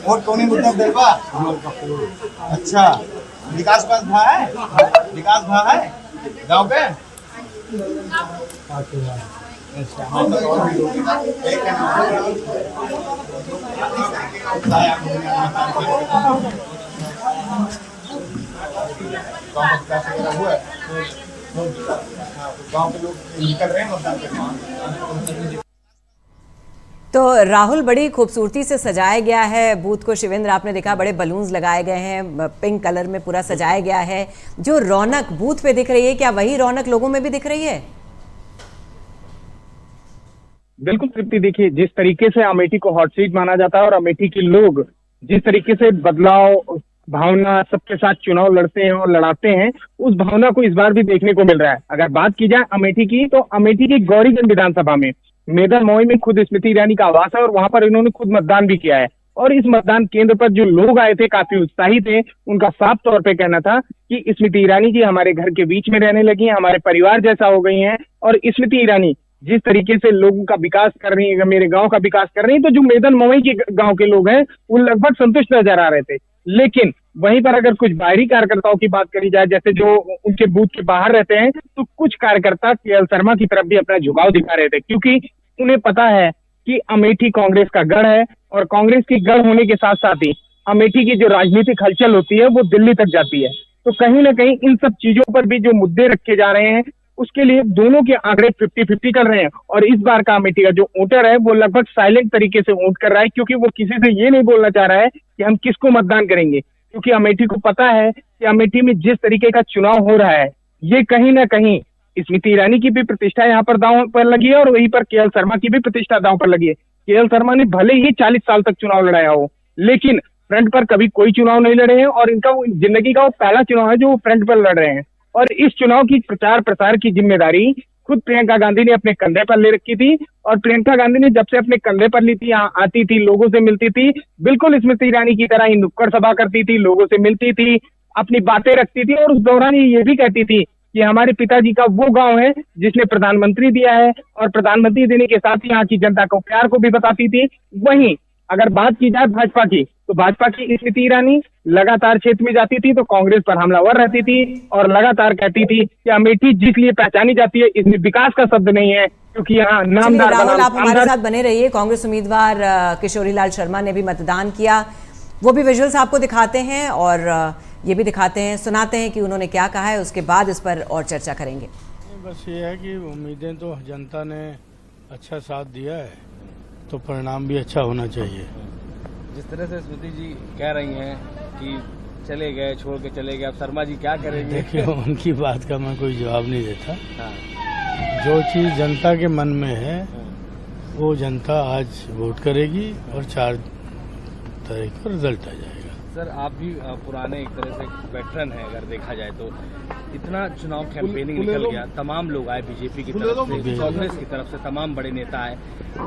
वोट कौन मुद्दा पर डलबा? अच्छा, विकास भा है? विकास भा है गाँव पे? गाँव के लोग निकल रहे हैं मतदान करने। तो राहुल, बड़ी खूबसूरती से सजाया गया है बूथ को। शिवेंद्र, आपने देखा बड़े बलून्स लगाए गए हैं, पिंक कलर में पूरा सजाया गया है। जो रौनक बूथ पे दिख रही है, क्या वही रौनक लोगों में भी दिख रही है? बिल्कुल तृप्ति, देखिए जिस तरीके से अमेठी को हॉट सीट माना जाता है और अमेठी के लोग जिस तरीके से बदलाव भावना सबके साथ चुनाव लड़ते हैं और लड़ाते हैं, उस भावना को इस बार भी देखने को मिल रहा है। अगर बात की जाए अमेठी की, तो अमेठी की गौरीगंज विधानसभा में मैदान मौई में खुद स्मृति ईरानी का आवास है और वहां पर इन्होंने खुद मतदान भी किया है। और इस मतदान केंद्र पर जो लोग आए थे काफी उत्साहित थे। उनका साफ तौर पे कहना था कि स्मृति ईरानी जी हमारे घर के बीच में रहने लगी हैं, हमारे परिवार जैसा हो गई हैं। और स्मृति ईरानी जिस तरीके से लोगों का विकास कर रही है, मेरे गांव का विकास कर रही है, तो जो मैदान मवई के गांव के लोग हैं वो लगभग संतुष्ट नजर आ रहे थे। लेकिन वहीं पर अगर कुछ बाहरी कार्यकर्ताओं की बात करी जाए, जैसे जो उनके बूथ के बाहर रहते हैं, तो कुछ कार्यकर्ता केएल शर्मा की तरफ भी अपना झुकाव दिखा रहे थे, क्योंकि उन्हें पता है कि अमेठी कांग्रेस का गढ़ है और कांग्रेस की गढ़ होने के साथ साथ ही अमेठी की जो राजनीतिक हलचल होती है वो दिल्ली तक जाती है। तो कहीं ना कहीं इन सब चीजों पर भी जो मुद्दे रखे जा रहे हैं, उसके लिए दोनों के आंकड़े 50-50 चल रहे हैं। और इस बार का अमेठी का जो वोटर है वो लगभग साइलेंट तरीके से वोट कर रहा है, क्योंकि वो किसी से ये नहीं बोलना चाह रहा है कि हम किसको मतदान करेंगे, क्योंकि अमेठी को पता है कि अमेठी में जिस तरीके का चुनाव हो रहा है, ये कहीं ना कहीं स्मृति ईरानी की भी प्रतिष्ठा यहाँ पर दांव पर लगी है और वहीं पर केएल शर्मा की भी प्रतिष्ठा दांव पर लगी है। केएल शर्मा ने भले ही 40 साल तक चुनाव लड़ाया हो, लेकिन फ्रंट पर कभी कोई चुनाव नहीं लड़े हैं और इनका जिंदगी का वो पहला चुनाव है जो वो फ्रंट पर लड़ रहे हैं। और इस चुनाव की प्रचार प्रसार की जिम्मेदारी खुद प्रियंका गांधी ने अपने कंधे पर ले रखी थी। और प्रियंका गांधी ने जब से अपने कंधे पर ली थी, यहाँ आती थी, लोगों से मिलती थी, बिल्कुल स्मृति ईरानी की तरह ही नुक्कड़ सभा करती थी, लोगों से मिलती थी, अपनी बातें रखती थी और उस दौरान ये भी कहती थी कि हमारे पिताजी का वो गांव है जिसने प्रधानमंत्री दिया है और प्रधानमंत्री देने के साथ ही यहाँ की जनता को प्यार को भी बताती थी। वहीं अगर बात की जाए भाजपा की, तो भाजपा की स्मृति ईरानी लगातार क्षेत्र में जाती थी तो कांग्रेस पर हमलावर रहती थी और लगातार कहती थी कि अमेठी जिस लिए पहचानी जाती है इसमें विकास का शब्द नहीं है, क्योंकि यहाँ नामदार राहुल, आप हमारे साथ बने रहिए। कांग्रेस उम्मीदवार किशोरीलाल शर्मा ने भी मतदान किया, वो भी विजुअल्स आपको दिखाते हैं और ये भी दिखाते हैं, सुनाते हैं कि उन्होंने क्या कहा है, उसके बाद इस पर और चर्चा करेंगे। बस ये है कि उम्मीदें तो जनता ने अच्छा साथ दिया है तो परिणाम भी अच्छा होना चाहिए। जिस तरह से स्मृति जी कह रही हैं कि चले गए, छोड़ के चले गए, अब शर्मा जी क्या करेंगे? देखिए, उनकी बात का मैं कोई जवाब नहीं देता। जो चीज़ जनता के मन में है वो जनता आज वोट करेगी और 4 तारीख को रिजल्ट आ जाएगा। सर, आप भी पुराने एक तरह से वेटरन हैं, अगर देखा जाए तो इतना चुनाव कैंपेनिंग निकल गया, तमाम लोग आए बीजेपी की तरफ से, कांग्रेस की तरफ से, तमाम बड़े नेता आए,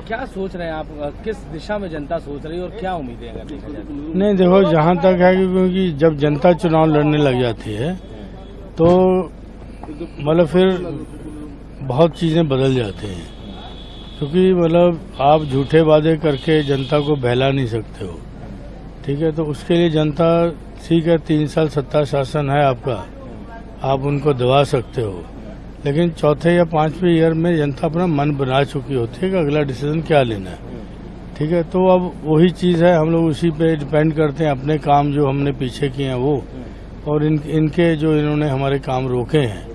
क्या सोच रहे हैं आप, किस दिशा में जनता सोच रही है और क्या उम्मीदें अगर देखा जाए तो? नहीं, देखो, जहाँ तक है क्योंकि जब जनता चुनाव लड़ने लग जाती है तो मतलब फिर बहुत चीज़ें बदल जाती हैं, क्योंकि मतलब आप झूठे वादे करके जनता को बहला नहीं सकते हो, ठीक है। तो उसके लिए जनता, ठीक है, 3 साल सत्ता शासन है आपका, आप उनको दबा सकते हो, लेकिन चौथे या 5वें ईयर में जनता अपना मन बना चुकी होती है कि अगला डिसीजन क्या लेना है, ठीक है। तो अब वही चीज़ है, हम लोग उसी पे डिपेंड करते हैं, अपने काम जो हमने पीछे किए हैं वो, और इनके जो इन्होंने हमारे काम रोके हैं।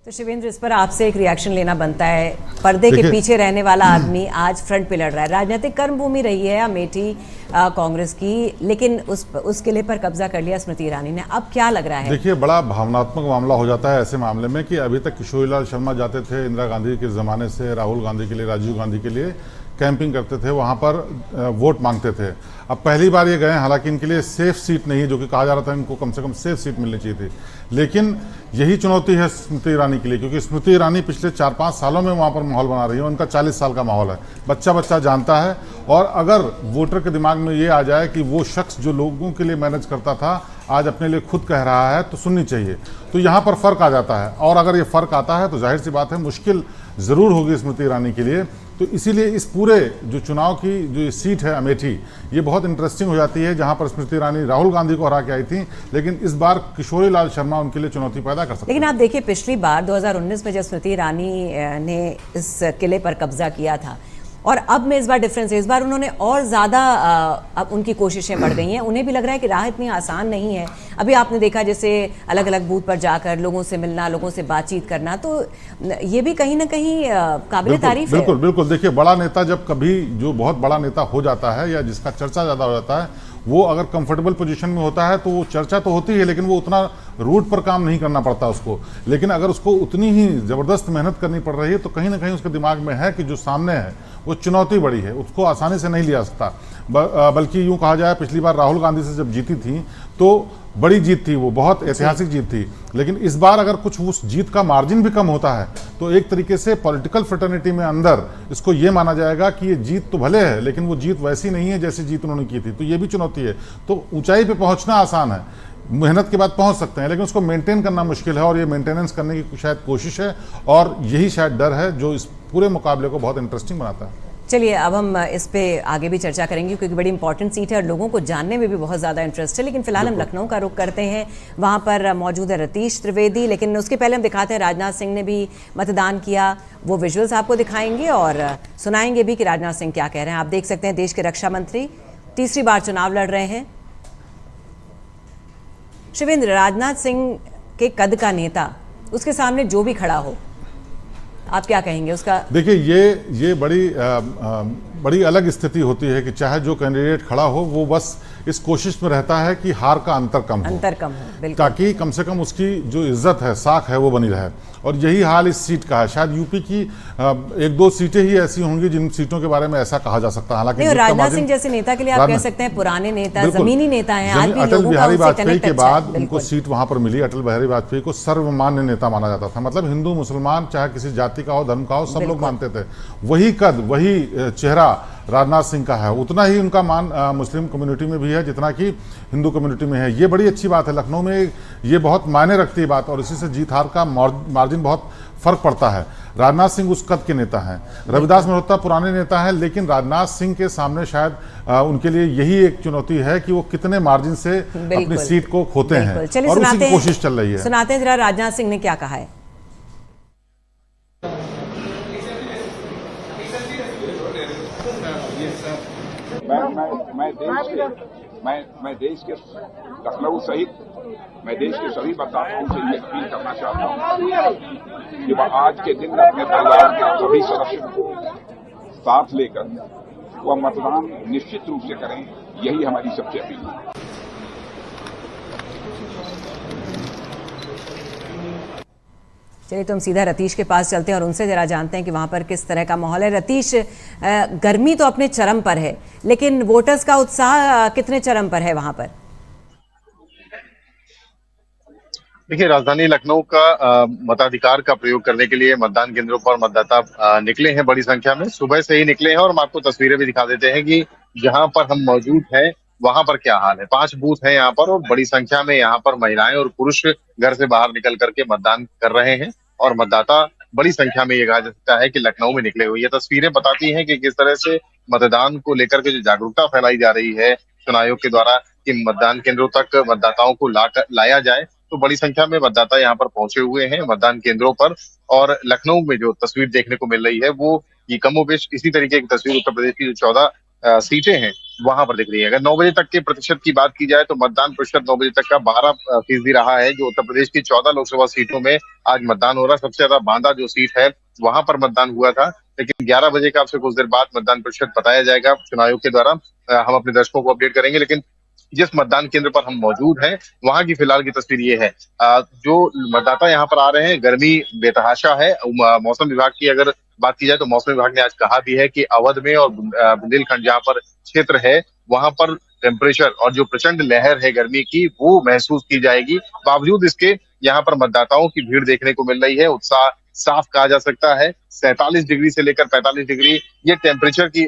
तो शिवेंद्र, इस पर आपसे एक रिएक्शन लेना बनता है। पर्दे के पीछे रहने वाला आदमी आज फ्रंट पे लड़ रहा है। राजनीतिक कर्मभूमि रही है अमेठी कांग्रेस की, लेकिन उस किले पर कब्जा कर लिया स्मृति ईरानी ने। अब क्या लग रहा है? देखिए, बड़ा भावनात्मक मामला हो जाता है ऐसे मामले में कि अभी तक किशोरीलाल शर्मा जाते थे इंदिरा गांधी के ज़माने से, राहुल गांधी के लिए, राजीव गांधी के लिए कैंपिंग करते थे, वहाँ पर वोट मांगते थे। अब पहली बार ये गए, हालांकि इनके लिए सेफ सीट नहीं है, जो कि कहा जा रहा था इनको कम से कम सेफ सीट मिलनी चाहिए थी, लेकिन यही चुनौती है स्मृति ईरानी के लिए, क्योंकि स्मृति ईरानी पिछले 4-5 सालों में वहाँ पर माहौल बना रही है। उनका 40 साल का माहौल है, बच्चा बच्चा जानता है, और अगर वोटर के दिमाग में ये आ जाए कि वो शख्स जो लोगों के लिए मैनेज करता था आज अपने लिए खुद कह रहा है, तो सुननी चाहिए। तो यहाँ पर फ़र्क आ जाता है, और अगर ये फ़र्क आता है तो जाहिर सी बात है मुश्किल ज़रूर होगी स्मृति ईरानी के लिए। तो इसीलिए इस पूरे जो चुनाव की जो सीट है अमेठी, ये बहुत इंटरेस्टिंग हो जाती है, जहां पर स्मृति ईरानी राहुल गांधी को हरा के आई थी, लेकिन इस बार किशोरीलाल शर्मा उनके लिए चुनौती पैदा कर सकते हैं। लेकिन आप देखिए, पिछली बार 2019 में जब स्मृति ईरानी ने इस किले पर कब्जा किया था, और अब में इस बार डिफरेंस है, इस बार उन्होंने और ज़्यादा अब उनकी कोशिशें बढ़ गई हैं। उन्हें भी लग रहा है कि राह इतनी आसान नहीं है। अभी आपने देखा जैसे अलग अलग बूथ पर जाकर लोगों से मिलना, लोगों से बातचीत करना, तो ये भी कहीं ना कहीं काबिल तारीफ है। बिल्कुल बिल्कुल। देखिए, बड़ा नेता जब कभी जो बहुत बड़ा नेता हो जाता है या जिसका चर्चा ज़्यादा हो जाता है, वो अगर कंफर्टेबल पोजीशन में होता है तो वो चर्चा तो होती है, लेकिन वो उतना रूट पर काम नहीं करना पड़ता उसको। लेकिन अगर उसको उतनी ही ज़बरदस्त मेहनत करनी पड़ रही है तो कहीं ना कहीं उसके दिमाग में है कि जो सामने है वो चुनौती बड़ी है, उसको आसानी से नहीं लिया सकता। बल्कि यूँ कहा जाए, पिछली बार राहुल गांधी से जब जीती थी तो बड़ी जीत थी, वो बहुत ऐतिहासिक जीत थी, लेकिन इस बार अगर कुछ उस जीत का मार्जिन भी कम होता है तो एक तरीके से पॉलिटिकल फ्रेटर्निटी में अंदर इसको ये माना जाएगा कि ये जीत तो भले है, लेकिन वो जीत वैसी नहीं है जैसी जीत उन्होंने की थी। तो ये भी चुनौती है। तो ऊंचाई पे पहुंचना आसान है, मेहनत के बाद पहुंच सकते हैं, लेकिन उसको मेंटेन करना मुश्किल है, और ये मेंटेनेंस करने की शायद कोशिश है, और यही शायद डर है जो इस पूरे मुकाबले को बहुत इंटरेस्टिंग बनाता है। चलिए, अब हम इस पे आगे भी चर्चा करेंगे, क्योंकि बड़ी इंपॉर्टेंट सीट है और लोगों को जानने में भी बहुत ज़्यादा इंटरेस्ट है। लेकिन फिलहाल हम लखनऊ का रुख करते हैं, वहाँ पर मौजूद है रतीश त्रिवेदी। लेकिन उसके पहले हम दिखाते हैं राजनाथ सिंह ने भी मतदान किया, वो विजुअल्स आपको दिखाएंगे और सुनाएंगे भी कि राजनाथ सिंह क्या कह रहे हैं। आप देख सकते हैं, देश के रक्षा मंत्री तीसरी बार चुनाव लड़ रहे हैं। शिवेंद्र, राजनाथ सिंह के कद का नेता, उसके सामने जो भी खड़ा हो, आप क्या कहेंगे उसका? देखिए, ये बड़ी अलग स्थिति होती है कि चाहे जो कैंडिडेट खड़ा हो वो बस इस कोशिश में रहता है कि हार का अंतर कम हो, बिल्कुल, ताकि कम से कम उसकी जो इज्जत है, साख है, वो बनी रहे। और यही हाल इस सीट का है। शायद यूपी की एक दो सीटें ही ऐसी होंगी जिन सीटों के बारे में ऐसा कहा जा सकता है। हालांकि राजनाथ सिंह जैसे नेता के लिए आप कह सकते हैं पुराने नेता, जमीनी नेता हैं, आज भी अटल बिहारी वाजपेयी के बाद अच्छा उनको सीट वहां पर मिली। अटल बिहारी वाजपेयी को सर्वमान्य नेता माना जाता था, मतलब हिंदू मुसलमान चाहे किसी जाति का हो, धर्म का हो, सब लोग मानते थे। वही कद, वही चेहरा राजनाथ सिंह का है। उतना ही उनका मान मुस्लिम कम्युनिटी में भी है जितना कि हिंदू कम्युनिटी में है। ये बड़ी अच्छी बात है। लखनऊ में ये बहुत मायने रखती है बात, और इसी से जीत हार का मार्जिन बहुत फर्क पड़ता है। राजनाथ सिंह उस कद के नेता हैं, रविदास मल्होत्रा पुराने नेता हैं, लेकिन राजनाथ सिंह के सामने शायद उनके लिए यही एक चुनौती है कि वो कितने मार्जिन से अपनी सीट को खोते हैं, और उसी की कोशिश चल रही है। सुनाते हैं जरा राजनाथ सिंह ने क्या कहा है। मैं देश के लखनऊ सहित मैं देश के सभी मतदाताओं से ये अपील करना चाहता हूँ कि वह आज के दिन अपने परिवार के सभी सदस्यों को साथ लेकर वह मतदान निश्चित रूप से करें। यही हमारी सबसे अपील है। चलिए तो हम सीधा रतीश के पास चलते हैं और उनसे जरा जानते हैं कि वहां पर किस तरह का माहौल है। रतीश, गर्मी तो अपने चरम पर है, लेकिन वोटर्स का उत्साह कितने चरम पर है वहां पर? देखिए, राजधानी लखनऊ का मताधिकार का प्रयोग करने के लिए मतदान केंद्रों पर मतदाता निकले हैं बड़ी संख्या में। सुबह से ही निकले हैं, और हम आपको तस्वीरें भी दिखा देते हैं कि जहां पर हम मौजूद हैं वहां पर क्या हाल है। 5 बूथ हैं यहाँ पर, और बड़ी संख्या में यहाँ पर महिलाएं और पुरुष घर से बाहर निकल करके मतदान कर रहे हैं, और मतदाता बड़ी संख्या में ये कहा जा सकता है कि लखनऊ में निकले हुए। ये तस्वीरें बताती हैं कि किस तरह से मतदान को लेकर के जो जागरूकता फैलाई जा रही है चुनाव आयोग के द्वारा कि मतदान केंद्रों तक मतदाताओं को लाया जाए। तो बड़ी संख्या में मतदाता यहाँ पर पहुंचे हुए हैं मतदान केंद्रों पर, और लखनऊ में जो तस्वीर देखने को मिल रही है वो ये कमोबेश इसी तरीके की तस्वीर उत्तर प्रदेश की जो 14 सीटें हैं वहां पर दिख रही है। अगर 9 बजे तक के प्रतिशत की बात की जाए तो मतदान प्रतिशत 9 बजे तक का 12% रहा है। जो उत्तर प्रदेश की 14 लोकसभा सीटों में आज मतदान हो रहा है। सबसे ज्यादा बांदा जो सीट है वहां पर मतदान हुआ था, लेकिन 11 बजे का आपसे कुछ देर बाद मतदान प्रतिशत बताया जाएगा चुनाव आयोग के द्वारा। हम अपने दर्शकों को अपडेट करेंगे, लेकिन जिस मतदान केंद्र पर हम मौजूद हैं वहां की फिलहाल की तस्वीर ये है। जो मतदाता यहाँ पर आ रहे हैं, गर्मी बेतहाशा है। मौसम विभाग की अगर बात की जाए तो मौसम विभाग ने आज कहा भी है कि अवध में और बुंदेलखंड जहाँ पर क्षेत्र है वहां पर टेम्परेचर और जो प्रचंड लहर है गर्मी की वो महसूस की जाएगी। बावजूद इसके यहाँ पर मतदाताओं की भीड़ देखने को मिल रही है। उत्साह साफ कहा जा सकता है। 47 डिग्री से लेकर 45 डिग्री ये टेम्परेचर की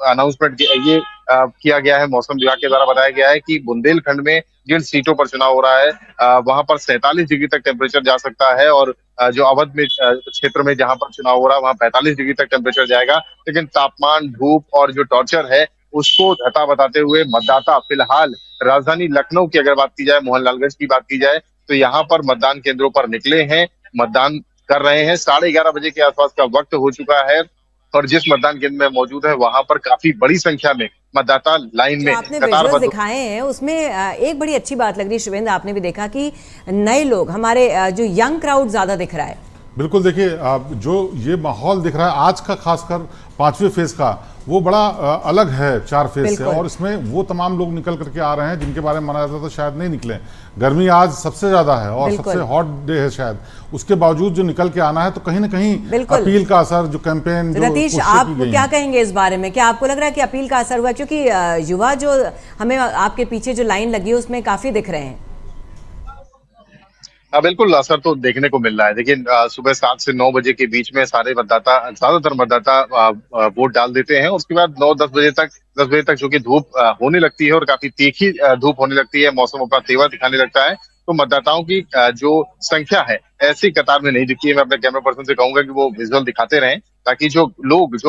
अनाउंसमेंट ये किया गया है। मौसम विभाग के द्वारा बताया गया है कि बुंदेलखंड में जिन सीटों पर चुनाव हो रहा है वहां पर 47 डिग्री तक टेम्परेचर जा सकता है, और जो अवध में क्षेत्र में जहां पर चुनाव हो रहा है वहां 45 डिग्री तक टेम्परेचर जाएगा। लेकिन तापमान, धूप और जो टॉर्चर है उसको धता बताते हुए मतदाता फिलहाल राजधानी लखनऊ की अगर बात की जाए, मोहनलालगंज की बात की जाए तो यहाँ पर मतदान केंद्रों पर निकले हैं, मतदान कर रहे हैं। 11:30 बजे के आसपास का वक्त हो चुका है, और जिस मतदान केंद्र में मौजूद है वहां पर काफी बड़ी संख्या में मतदाता लाइन में आपने विजुअल्स दिखाए हैं उसमें एक बड़ी अच्छी बात लग रही है शुभेंद्र, आपने भी देखा कि नए लोग, हमारे जो यंग क्राउड ज्यादा दिख रहा है। बिल्कुल, देखिए जो ये माहौल दिख रहा है आज का, खासकर 5वें फेज का, वो बड़ा अलग है 4 फेज से, और इसमें वो तमाम लोग निकल करके आ रहे हैं जिनके बारे में माना जाता था शायद नहीं निकले। गर्मी आज सबसे ज्यादा है और सबसे हॉट डे है शायद, उसके बावजूद जो निकल के आना है तो कहीं ना कहीं अपील का असर, जो कैंपेन, जो रतीश आप क्या कहेंगे इस बारे में? क्या आपको लग रहा है कि अपील का असर हुआ? क्योंकि युवा जो हमें आपके पीछे जो लाइन लगी है उसमें काफी दिख रहे हैं। बिल्कुल, असर तो देखने को मिल रहा है। देखिए, सुबह 7 से 9 बजे के बीच में सारे मतदाता, ज्यादातर मतदाता वोट डाल देते हैं। उसके बाद 9-10 बजे तक चूंकि धूप होने लगती है और काफी तीखी धूप होने लगती है, मौसम अपना तेवर दिखाने लगता है, तो मतदाताओं की जो संख्या है ऐसी कतार में नहीं दिखती है। मैं अपने कैमरा पर्सन से कहूंगा कि वो विजुअल दिखाते रहें, ताकि जो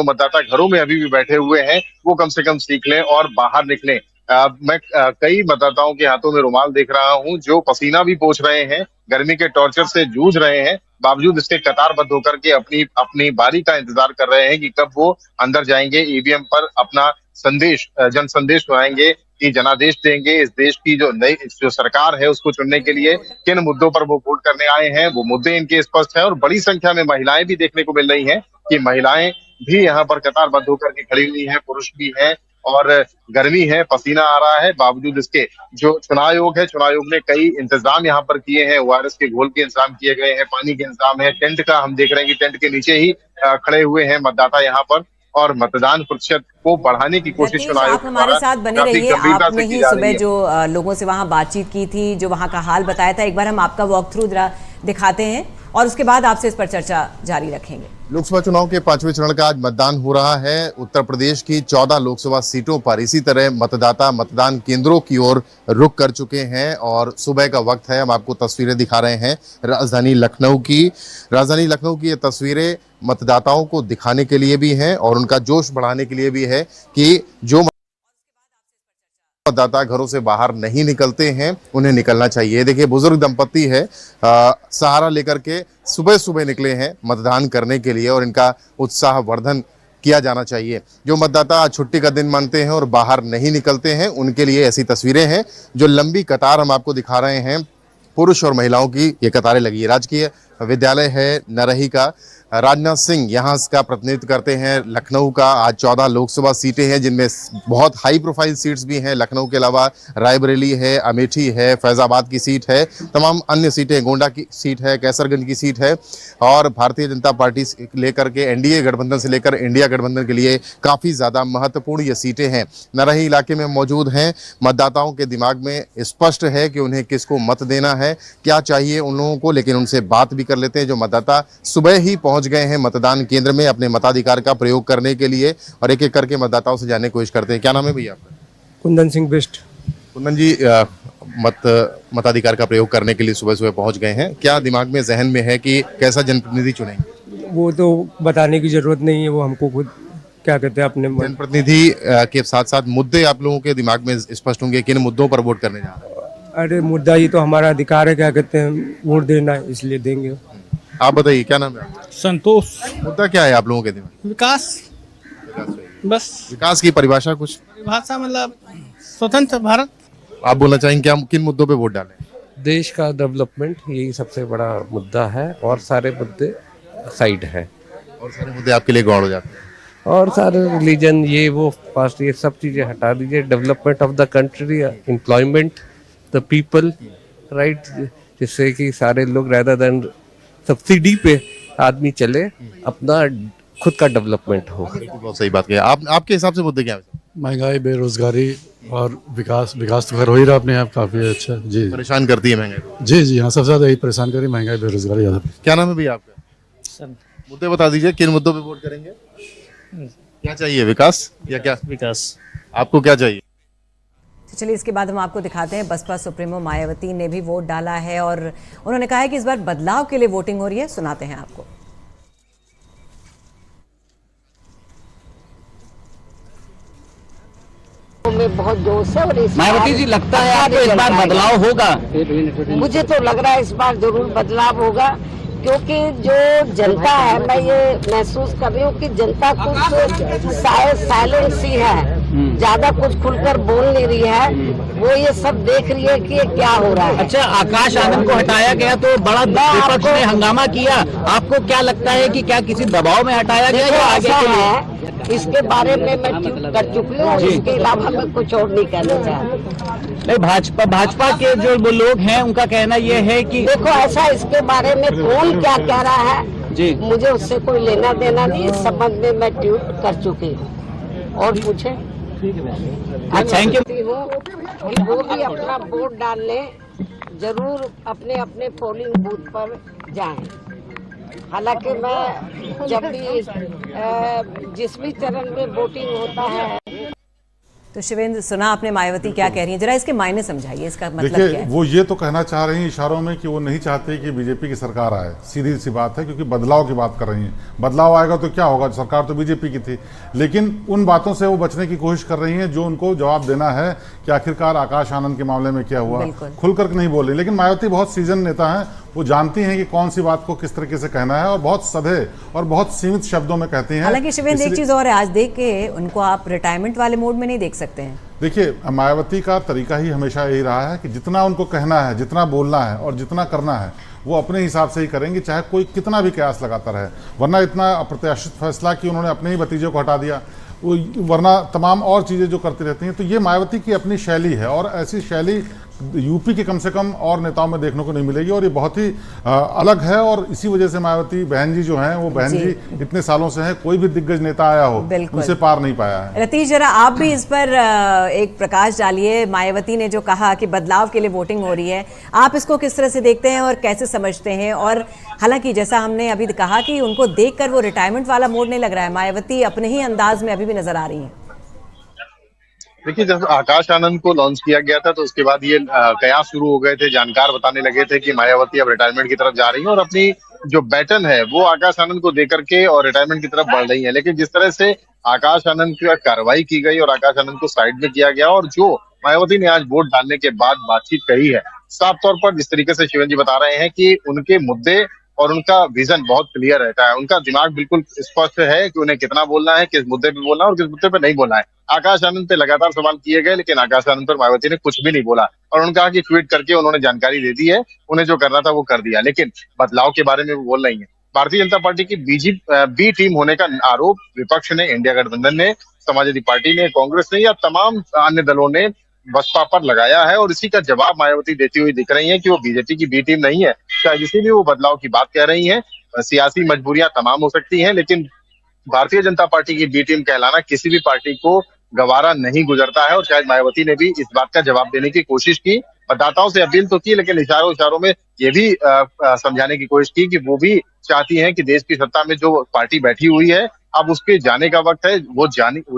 मतदाता घरों में अभी भी बैठे हुए हैं वो कम से कम सीख लें और बाहर निकलें। मैं कई मतदाताओं के हाथों में रुमाल देख रहा हूं जो पसीना भी पोंछ रहे हैं, गर्मी के टॉर्चर से जूझ रहे हैं, बावजूद इसके कतारबद्ध होकर के अपनी बारी का इंतजार कर रहे हैं कि कब वो अंदर जाएंगे, ईवीएम पर अपना संदेश, जन संदेश सुनाएंगे कि जनादेश देंगे। इस देश की जो सरकार है उसको चुनने के लिए किन मुद्दों पर वो वोट करने आए हैं, वो मुद्दे इनके स्पष्ट हैं। और बड़ी संख्या में महिलाएं भी देखने को मिल रही हैं कि महिलाएं भी यहाँ पर कतारबद्ध होकर के खड़ी हुई हैं, पुरुष भी हैं, और गर्मी है, पसीना आ रहा है। बावजूद इसके जो चुनाव आयोग है, चुनाव आयोग ने कई इंतजाम यहाँ पर किए हैं। ORS के घोल के इंतजाम किए गए हैं, पानी के इंतजाम है, टेंट का हम देख रहे हैं कि टेंट के नीचे ही खड़े हुए हैं मतदाता यहाँ पर, और मतदान प्रतिशत को बढ़ाने की कोशिश चुनाव आयोग आप हमारे साथ बने रहिए। आपने ही सुबह जो लोगों से वहां बातचीत की थी, जो वहां का हाल बताया था, एक बार हम आपका वॉक थ्रू दिखाते हैं और उसके बाद आपसे इस पर चर्चा जारी रखेंगे। लोकसभा चुनाव के 5वें चरण का आज मतदान हो रहा है। उत्तर प्रदेश की 14 लोकसभा सीटों पर इसी तरह मतदाता मतदान केंद्रों की ओर रुख कर चुके हैं और सुबह का वक्त है। हम आपको तस्वीरें दिखा रहे हैं राजधानी लखनऊ की। राजधानी लखनऊ की ये तस्वीरें मतदाताओं को दिखाने के लिए भी हैं और उनका जोश बढ़ाने के लिए भी है कि जो मतदाता घरों से बाहर नहीं निकलते हैं उन्हें निकलना चाहिए। देखिए, बुजुर्ग दंपति है, सहारा लेकर के सुबह सुबह निकले हैं मतदान करने के लिए और इनका उत्साह वर्धन किया जाना चाहिए। जो मतदाता छुट्टी का दिन मानते हैं और बाहर नहीं निकलते हैं उनके लिए ऐसी तस्वीरें हैं। जो लंबी कतार हम आपको दिखा रहे हैं, पुरुष और महिलाओं की ये कतारें लगी है। राजकीय विद्यालय है नरही का। राजनाथ सिंह यहाँ का प्रतिनिधित्व करते हैं लखनऊ का। आज 14 लोकसभा सीटें हैं जिनमें बहुत हाई प्रोफाइल सीट्स भी हैं। लखनऊ के अलावा रायबरेली है, अमेठी है, फैजाबाद की सीट है, तमाम अन्य सीटें, गोंडा की सीट है, कैसरगंज की सीट है। और भारतीय जनता पार्टी से लेकर के एनडीए गठबंधन से लेकर इंडिया गठबंधन के लिए काफ़ी ज़्यादा महत्वपूर्ण ये सीटें हैं। नरही इलाके में मौजूद हैं। मतदाताओं के दिमाग में स्पष्ट है कि उन्हें किसको मत देना है, क्या चाहिए उन लोगों को, लेकिन उनसे बात भी कर लेते हैं। जो मतदाता सुबह ही पहुंच गए हैं मतदान केंद्र में अपने मताधिकार का प्रयोग करने के लिए और एक एक करके मतदाताओं से जानने की कोशिश करते हैं। क्या नाम है भैया आपका? कुंदन सिंह बिष्ट। कुंदन जी, मताधिकार का प्रयोग करने के लिए सुबह सुबह पहुंच गए हैं। क्या दिमाग में, जहन में है कि कैसा जनप्रतिनिधि चुनेंगे? वो तो बताने की जरूरत नहीं है, वो हमको खुद क्या कहते हैं अपने जनप्रतिनिधि के साथ साथ मुद्दे आप लोगों के दिमाग में स्पष्ट होंगे, किन मुद्दों पर वोट करने जा रहे हैं? अरे मुद्दा ही तो हमारा अधिकार है, क्या कहते हैं, वोट देना है, इसलिए देंगे। आप बताइए, क्या नाम है? संतोष। मुद्दा क्या है आप लोगों के दिमाग? विकास। बस विकास की परिभाषा कुछ? परिभाषा मतलब स्वतंत्र भारत। आप बोलना चाहेंगे क्या, किन मुद्दों पे वोट डालें? देश का डेवलपमेंट, यही सबसे बड़ा मुद्दा है और सारे मुद्दे साइड है। और सारे मुद्दे आपके लिए गौड़ हो जाते हैं? और सारे रिलीजन, ये वो पास्ट, ये सब चीजें हटा दीजिए। Development of the country, employment, the people, right, जिससे कि सारे लोग रेदर देन सब्सिडी पे आदमी चले, अपना खुद का डेवलपमेंट हो। बहुत सही बात किया। आपके हिसाब से मुद्दे क्या है? महंगाई, बेरोजगारी और विकास। विकास तो खैर हो ही रहा अपने आप, काफी अच्छा जी। परेशान करती है महंगाई? जी जी हाँ, सबसे ज्यादा यही परेशान करी, महंगाई बेरोजगारी ज्यादा। क्या नाम है भैया आपका? सर। मुद्दे बता दीजिए, किन मुद्दों पे वोट करेंगे? क्या चाहिए, विकास या क्या? विकास। आपको क्या चाहिए? तो चलिए इसके बाद हम आपको दिखाते हैं। बसपा सुप्रीमो मायावती ने भी वोट डाला है और उन्होंने कहा है कि इस बार बदलाव के लिए वोटिंग हो रही है। सुनाते हैं आपको। में बहुत जोश है और इस मायावती जी, लगता है आपको इस बार बदलाव होगा? मुझे तो लग रहा है इस बार जरूर बदलाव होगा, क्योंकि जो जनता है, मैं ये महसूस कर रही हूँ कि जनता कुछ साइलेंट सी है, ज्यादा कुछ खुलकर बोल नहीं रही है। वो ये सब देख रही है कि ये क्या हो रहा है। अच्छा, आकाश आनंद को हटाया गया तो बड़ा विपक्ष ने हंगामा किया। आपको क्या लगता है कि क्या किसी दबाव में हटाया गया या आगे के लिए? इसके बारे में मैं ट्वीट कर चुकी हूँ, इसके अलावा मैं कुछ और नहीं कहना चाहती। नहीं, भाजपा के जो वो लोग हैं उनका कहना ये है कि देखो, ऐसा इसके बारे में कौन क्या कह रहा है जी, मुझे उससे कोई लेना देना नहीं। इस संबंध में मैं ट्वीट कर चुकी हूँ। और पूछे? Thank you. कि वो भी अपना वोट डालने जरूर अपने अपने पोलिंग बूथ पर जाएं। हालांकि मैं जब भी जिस भी चरण में वोटिंग होता है। तो शिवेंद्र, सुना आपने मायावती क्या कह रही है, जरा इसके मायने समझाइए, इसका मतलब देखिए, क्या है? वो ये तो कहना चाह रही हैं इशारों में कि वो नहीं चाहते कि बीजेपी की सरकार आए। सीधी सी बात है, क्योंकि बदलाव की बात कर रही हैं। बदलाव आएगा तो क्या होगा, सरकार तो बीजेपी की थी। लेकिन उन बातों से वो बचने की कोशिश कर रही हैं जो उनको जवाब देना है कि आखिरकार आकाश आनंद के मामले में क्या हुआ। खुलकर नहीं बोल रही। लेकिन मायावती बहुत सीजन नेता हैं, वो जानती हैं कि कौन सी बात को किस तरीके से कहना है और बहुत सधे और बहुत सीमित शब्दों में कहती हैं। हालांकि शिवेंद्र, एक चीज और है, आज देख के उनको आप रिटायरमेंट वाले मोड में नहीं देख सकते हैं। देखिए, मायावती का तरीका ही हमेशा यही रहा है कि जितना उनको कहना है, जितना बोलना है और जितना करना है वो अपने हिसाब से ही करेंगे, चाहे कोई कितना भी कयास लगाता रहे। वरना इतना अप्रत्याशित फैसला कि उन्होंने अपने ही भतीजे को हटा दिया। वरना तमाम और चीज़ें जो करती रहती हैं। तो ये मायावती की अपनी शैली है और ऐसी शैली यूपी के कम से कम और नेताओं में देखने को नहीं मिलेगी और ये बहुत ही अलग है। और इसी वजह से मायावती बहन जी जो हैं वो बहन जी इतने सालों से हैं, कोई भी दिग्गज नेता आया हो उनसे पार नहीं पाया है। रतीश, जरा आप भी इस पर एक प्रकाश डालिए। मायावती ने जो कहा कि बदलाव के लिए वोटिंग हो रही है, आप इसको किस तरह से देखते हैं और कैसे समझते हैं? और हालांकि जैसा हमने अभी कहा कि उनको देखकर वो रिटायरमेंट वाला मोड नहीं लग रहा है, मायावती अपने ही अंदाज में अभी भी नजर आ रही है। देखिए, जब आकाश आनंद को लॉन्च किया गया था तो उसके बाद ये कयास शुरू हो गए थे, जानकार बताने लगे थे कि मायावती अब रिटायरमेंट की तरफ जा रही है और अपनी जो बैटन है वो आकाश आनंद को देकर के और रिटायरमेंट की तरफ बढ़ रही है। लेकिन जिस तरह से आकाश आनंद की कार्रवाई की गई और आकाश आनंद को साइड में किया गया और जो मायावती ने आज वोट डालने के बाद बातचीत कही है, साफ तौर पर जिस तरीके से शिवन जी बता रहे हैं कि उनके मुद्दे और उनका विजन बहुत क्लियर रहता है। उनका दिमाग बिल्कुल स्पष्ट है कि उन्हें कितना बोलना है, किस मुद्दे पे बोलना है और किस मुद्दे पे नहीं बोलना है। आकाश आनंद पे लगातार सवाल किए गए लेकिन आकाश आनंद पर मायावती ने कुछ भी नहीं बोला और उन्होंने कहा कि ट्वीट करके उन्होंने जानकारी दे दी है, उन्हें जो करना था वो कर दिया। लेकिन बदलाव के बारे में वो बोल रही है। भारतीय जनता पार्टी की बी टीम होने का आरोप विपक्ष ने, इंडिया गठबंधन ने, समाजवादी पार्टी ने, कांग्रेस ने या तमाम अन्य दलों ने बसपा पर लगाया है और इसी का जवाब मायावती देती हुई दिख रही है कि वो बीजेपी की बी टीम नहीं है। शायद इसीलिए वो बदलाव की बात कह रही है। सियासी मजबूरियां तमाम हो सकती हैं लेकिन भारतीय जनता पार्टी की बी टीम कहलाना किसी भी पार्टी को गवारा नहीं गुजरता है और शायद मायावती ने भी इस बात का जवाब देने की कोशिश की। मतदाताओं से अपील तो की लेकिन इशारों में ये भी समझाने की कोशिश की कि वो भी चाहती हैं कि देश की सत्ता में जो पार्टी बैठी हुई है अब उसके जाने का वक्त है, वो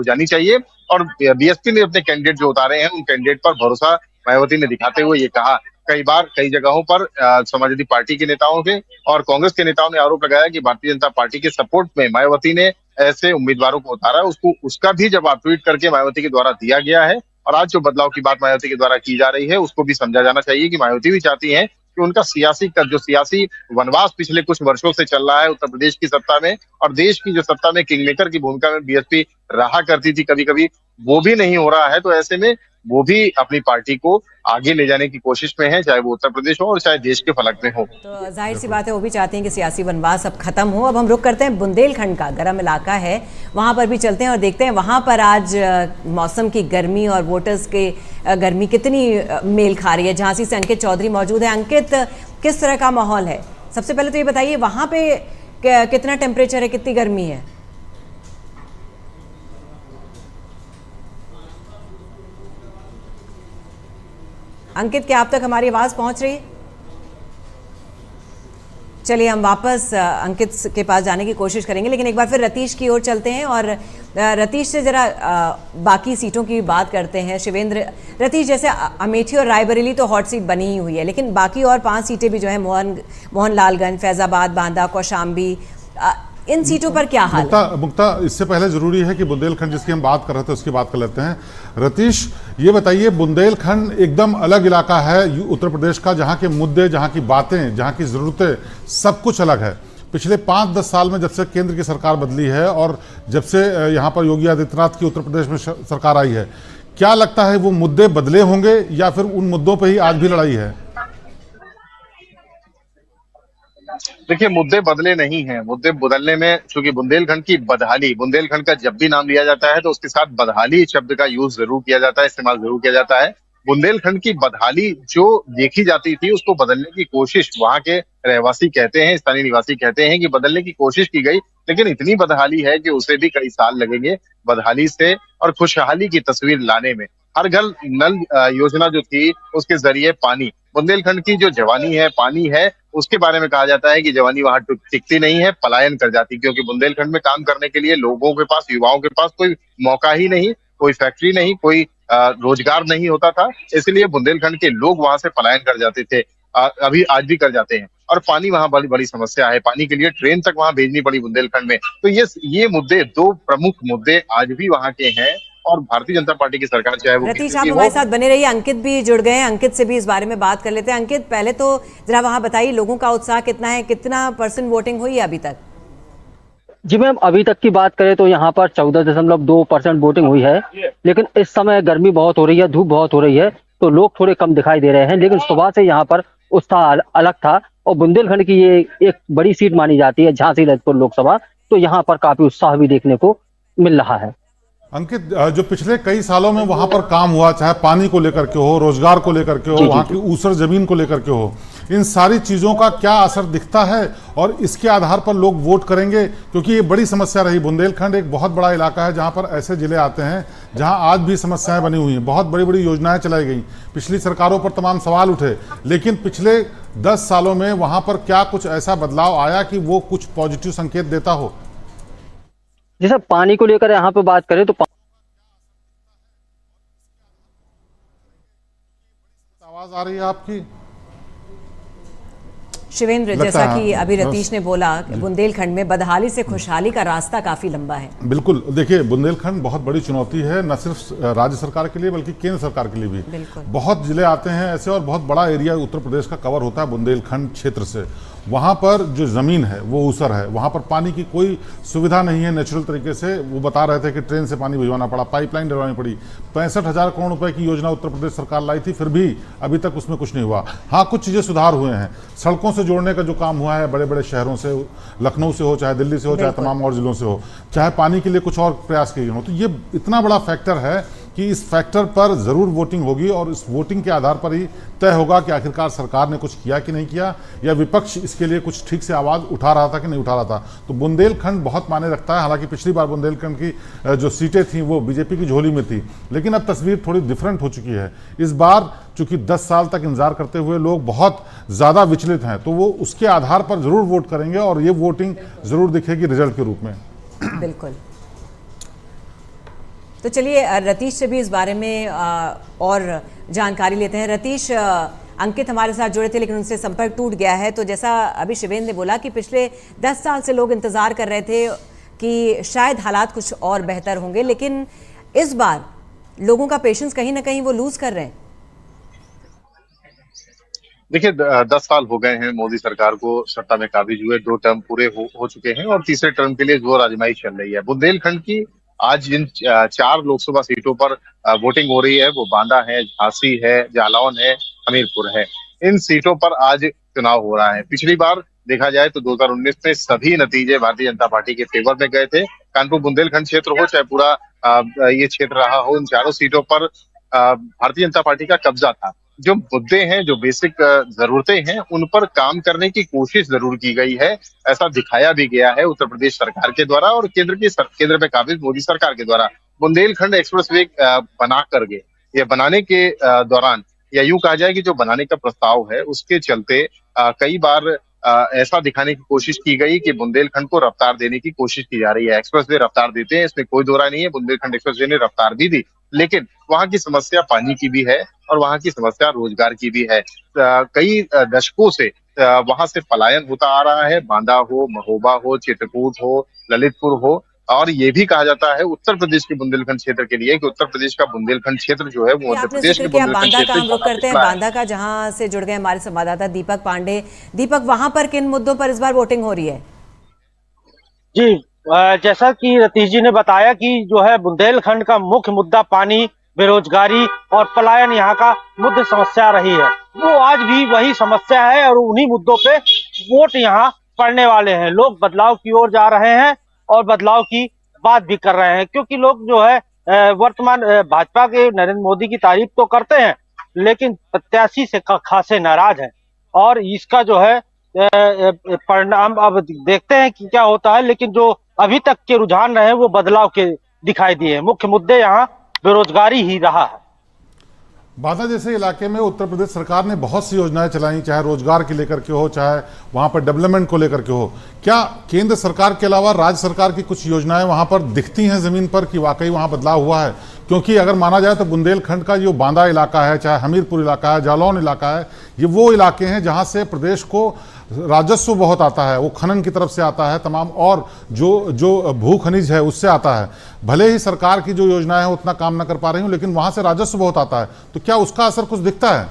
जानी चाहिए। और बीएसपी ने अपने कैंडिडेट जो उतारे हैं उन कैंडिडेट पर भरोसा मायावती ने दिखाते हुए ये कहा। कई बार कई जगहों पर समाजवादी पार्टी के नेताओं के और कांग्रेस के नेताओं ने आरोप लगाया कि भारतीय जनता पार्टी के सपोर्ट में मायावती ने ऐसे उम्मीदवारों को उतारा। उसका भी जवाब ट्वीट करके मायावती के द्वारा दिया गया है और आज जो बदलाव की बात मायावती के द्वारा की जा रही है उसको भी समझा जाना चाहिए कि मायावती भी चाहती हैं कि उनका सियासी वनवास पिछले कुछ वर्षों से चल रहा है उत्तर प्रदेश की सत्ता में और देश की जो सत्ता में किंगमेकर की भूमिका में बीएसपी रहा करती थी कभी कभी, वो भी नहीं हो रहा है। तो ऐसे में वो भी अपनी पार्टी को आगे ले जाने की कोशिश में है, चाहे वो उत्तर प्रदेश हो और चाहे देश के फलक में हो। तो जाहिर सी बात है वो भी चाहते हैं कि सियासी वनवास अब खत्म हो। अब हम रुक करते हैं बुंदेलखंड का, गर्म इलाका है, वहां पर भी चलते हैं और देखते हैं वहां पर आज मौसम की गर्मी और वोटर्स के गर्मी कितनी मेल खा रही है। झांसी से अंकित चौधरी मौजूद है। अंकित, किस तरह का माहौल है? सबसे पहले तो ये बताइए वहां पे कितना टेम्परेचर है, कितनी गर्मी है? अंकित, क्या आप तक हमारी आवाज पहुंच रही है? चलिए हम वापस अंकित के पास जाने की कोशिश करेंगे लेकिन एक बार फिर रतीश की ओर चलते हैं और रतीश से जरा बाकी सीटों की बात करते हैं। शिवेंद्र, रतीश, जैसे अमेठी और रायबरेली तो हॉट सीट बनी ही हुई है लेकिन बाकी और 5 सीटें भी जो है मोहनलालगंज, फैजाबाद, बांदा, कौशाम्बी, इन सीटों पर क्या हाल है? मुक्ता, इससे पहले जरूरी है कि बुंदेलखंड जिसकी हम बात कर रहे थे उसकी बात कर लेते हैं। रतीश, ये बताइए, बुंदेलखंड एकदम अलग इलाका है उत्तर प्रदेश का, जहाँ के मुद्दे, जहाँ की बातें, जहाँ की जरूरतें, सब कुछ अलग है। पिछले 5-10 साल में जब से केंद्र की सरकार बदली है और जब से यहाँ पर योगी आदित्यनाथ की उत्तर प्रदेश में सरकार आई है, क्या लगता है वो मुद्दे बदले होंगे या फिर उन मुद्दों पर ही आज भी लड़ाई है? देखिए, मुद्दे बदले नहीं हैं। मुद्दे बदलने में चूंकि बुंदेलखंड की बदहाली, बुंदेलखंड का जब भी नाम लिया जाता है तो उसके साथ बदहाली शब्द का यूज जरूर किया जाता है, इस्तेमाल जरूर किया जाता है। बुंदेलखंड की बदहाली जो देखी जाती थी उसको बदलने की कोशिश वहां के रहवासी कहते हैं, स्थानीय निवासी कहते हैं कि बदलने की कोशिश की गई लेकिन इतनी बदहाली है कि उसे भी कई साल लगेंगे बदहाली से और खुशहाली की तस्वीर लाने में। हर घर नल योजना जो थी उसके जरिए पानी, बुंदेलखंड की जो जवानी है, पानी है, उसके बारे में कहा जाता है कि जवानी वहां टिकती नहीं है, पलायन कर जाती, क्योंकि बुंदेलखंड में काम करने के लिए लोगों के पास, युवाओं के पास कोई मौका ही नहीं, कोई फैक्ट्री नहीं, कोई रोजगार नहीं होता था। इसलिए बुंदेलखंड के लोग वहां से पलायन कर जाते थे, अभी आज भी कर जाते हैं। और पानी वहां बड़ी बड़ी समस्या है, पानी के लिए ट्रेन तक वहां भेजनी पड़ी बुंदेलखंड में। तो ये मुद्दे, 2 प्रमुख मुद्दे आज भी वहां के हैं और भारतीय जनता पार्टी की सरकार चाहे वो रतीश, आप हमारे साथ बने रहिए। अंकित भी जुड़ गए हैं, अंकित से भी इस बारे में बात कर लेते हैं। अंकित, पहले तो जरा वहां बताइए लोगों का उत्साह कितना है, कितना % वोटिंग हुई है अभी तक? जी मैम, अभी तक की बात करें तो यहाँ पर 14.2% वोटिंग हुई है लेकिन इस समय गर्मी बहुत हो रही है, धूप बहुत हो रही है तो लोग थोड़े कम दिखाई दे रहे हैं। लेकिन सुबह से यहाँ पर उत्साह अलग था और बुंदेलखंड की ये एक बड़ी सीट मानी जाती है, झांसी ललितपुर लोकसभा, तो यहाँ पर काफी उत्साह भी देखने को मिल रहा है। अंकित, जो पिछले कई सालों में वहां पर काम हुआ, चाहे पानी को लेकर के हो, रोजगार को लेकर के हो, वहां की ऊसर जमीन को लेकर के हो, इन सारी चीजों का क्या असर दिखता है और इसके आधार पर लोग वोट करेंगे? क्योंकि ये बड़ी समस्या रही। बुंदेलखंड एक बहुत बड़ा इलाका है जहां पर ऐसे जिले आते हैं जहां आज भी समस्याएं बनी हुई हैं। बहुत बड़ी बड़ी योजनाएं चलाई गई, पिछली सरकारों पर तमाम सवाल उठे, लेकिन पिछले 10 सालों में वहां पर क्या कुछ ऐसा बदलाव आया कि वो कुछ पॉजिटिव संकेत देता हो? जैसा पानी को लेकर यहाँ पे बात करें तो आवाज आ रही है आपकी शिवेंद्र? जैसा कि अभी रतीश ने बोला, बुंदेलखंड में बदहाली से खुशहाली का रास्ता काफी लंबा है। बिल्कुल, देखिए बुंदेलखंड बहुत बड़ी चुनौती है, न सिर्फ राज्य सरकार के लिए बल्कि केंद्र सरकार के लिए भी। बहुत जिले आते हैं ऐसे और बहुत बड़ा एरिया उत्तर प्रदेश का कवर होता है बुंदेलखंड क्षेत्र से। वहाँ पर जो ज़मीन है वो ऊसर है, वहाँ पर पानी की कोई सुविधा नहीं है नेचुरल तरीके से। वो बता रहे थे कि ट्रेन से पानी भिजवाना पड़ा, पाइपलाइन डलवानी पड़ी। 65,000 करोड़ रुपए की योजना उत्तर प्रदेश सरकार लाई थी, फिर भी अभी तक उसमें कुछ नहीं हुआ। हाँ, कुछ चीज़ें सुधार हुए हैं। सड़कों से जोड़ने का जो काम हुआ है बड़े बड़े शहरों से, लखनऊ से हो, चाहे दिल्ली से हो, चाहे तमाम और जिलों से हो, चाहे पानी के लिए कुछ और प्रयास किए हों, तो ये इतना बड़ा फैक्टर है कि इस फैक्टर पर जरूर वोटिंग होगी और इस वोटिंग के आधार पर ही तय होगा कि आखिरकार सरकार ने कुछ किया कि नहीं किया, या विपक्ष इसके लिए कुछ ठीक से आवाज उठा रहा था कि नहीं उठा रहा था। तो बुंदेलखंड बहुत मायने रखता है। हालांकि पिछली बार बुंदेलखंड की जो सीटें थी वो बीजेपी की झोली में थी, लेकिन अब तस्वीर थोड़ी डिफरेंट हो चुकी है। इस बार चूंकि 10 साल तक इंतजार करते हुए लोग बहुत ज्यादा विचलित हैं, तो वो उसके आधार पर जरूर वोट करेंगे और ये वोटिंग जरूर दिखेगी रिजल्ट के रूप में। बिल्कुल। तो चलिए रतीश से भी इस बारे में और जानकारी लेते हैं। रतीश, अंकित हमारे साथ जुड़े थे लेकिन उनसे संपर्क टूट गया है। तो जैसा अभी शिवेंद्र ने बोला कि पिछले 10 साल से लोग इंतजार कर रहे थे कि शायद हालात कुछ और बेहतर होंगे, लेकिन इस बार लोगों का पेशेंस कहीं ना कहीं वो लूज कर रहे हैं। देखिए, 10 साल हो गए हैं मोदी सरकार को सत्ता में काबिज हुए, 2 टर्म पूरे हो चुके हैं और तीसरे टर्म के लिए जोर आजमाइश चल रही है। बुंदेलखंड की आज जिन 4 लोकसभा सीटों पर वोटिंग हो रही है वो बांदा है, झांसी है, जालौन है, हमीरपुर है। इन सीटों पर आज चुनाव हो रहा है। पिछली बार देखा जाए तो 2019 में सभी नतीजे भारतीय जनता पार्टी के फेवर में गए थे। कानपुर बुंदेलखंड क्षेत्र हो चाहे पूरा ये क्षेत्र रहा हो, इन चारों सीटों पर भारतीय जनता पार्टी का कब्जा था। जो मुद्दे हैं, जो बेसिक जरूरतें हैं, उन पर काम करने की कोशिश जरूर की गई है। ऐसा दिखाया भी गया है उत्तर प्रदेश सरकार के द्वारा और केंद्र में काबिज मोदी सरकार के द्वारा। बुंदेलखंड एक्सप्रेसवे बना करके ये बनाने के दौरान, या यूं कहा जाए कि जो बनाने का प्रस्ताव है उसके चलते कई बार ऐसा दिखाने की कोशिश की गई कि बुंदेलखंड को रफ्तार देने की कोशिश की जा रही है। एक्सप्रेसवे रफ्तार देते हैं, इसमें कोई दो राय नहीं है। बुंदेलखंड एक्सप्रेसवे ने रफ्तार भी दी, लेकिन वहां की समस्या पानी की भी है और वहां की समस्या रोजगार की भी है। कई दशकों से वहां से पलायन होता आ रहा है। बांदा हो, महोबा हो, चित्रकूट हो, ललितपुर हो, और ये भी कहा जाता है उत्तर प्रदेश के बुंदेलखंड क्षेत्र के लिए कि उत्तर प्रदेश का बुंदेलखंड क्षेत्र जो है वो मध्य प्रदेश के बुंदेलखंड क्षेत्र हम रुक करते हैं बांदा का, जहां से जुड़ गए हमारे संवाददाता दीपक पांडे। दीपक, वहां पर किन मुद्दों पर इस बार वोटिंग हो रही है? जी, जैसा कि रतीश जी ने बताया कि जो है बुंदेलखंड का मुख्य मुद्दा पानी, बेरोजगारी और पलायन यहाँ का मुद्दा समस्या रही है। वो आज भी वही समस्या है और उन्हीं मुद्दों पे वोट यहाँ पड़ने वाले हैं। लोग बदलाव की ओर जा रहे हैं और बदलाव की बात भी कर रहे हैं, क्योंकि लोग जो है वर्तमान भाजपा के नरेंद्र मोदी की तारीफ तो करते हैं लेकिन प्रत्याशी से खासे नाराज हैं और इसका जो है परिणाम अब देखते हैं कि क्या होता है। लेकिन जो अभी तक के रुझान रहे वो बदलाव के दिखाई दिए। मुख्य मुद्दे यहाँ बेरोजगारी ही रहा है। बांदा जैसे इलाके में उत्तर प्रदेश सरकार ने बहुत सी योजनाएं चलाई, चाहे रोजगार के लेकर के हो, चाहे वहां पर डेवलपमेंट को लेकर के हो। क्या केंद्र सरकार के अलावा राज्य सरकार की कुछ योजनाएं वहां पर दिखती हैं जमीन पर कि वाकई वहां बदलाव हुआ है? क्योंकि अगर माना जाए तो बुंदेलखंड का जो बांदा इलाका है, चाहे हमीरपुर इलाका है, जालौन इलाका है, ये वो इलाके हैं जहां से प्रदेश को राजस्व बहुत आता है। वो खनन की तरफ से आता है, तमाम और जो भू खनिज है उससे आता है। भले ही सरकार की जो योजनाएं हैं उतना काम न कर पा रही हूं, लेकिन वहां से राजस्व बहुत आता है। तो क्या उसका असर कुछ दिखता है?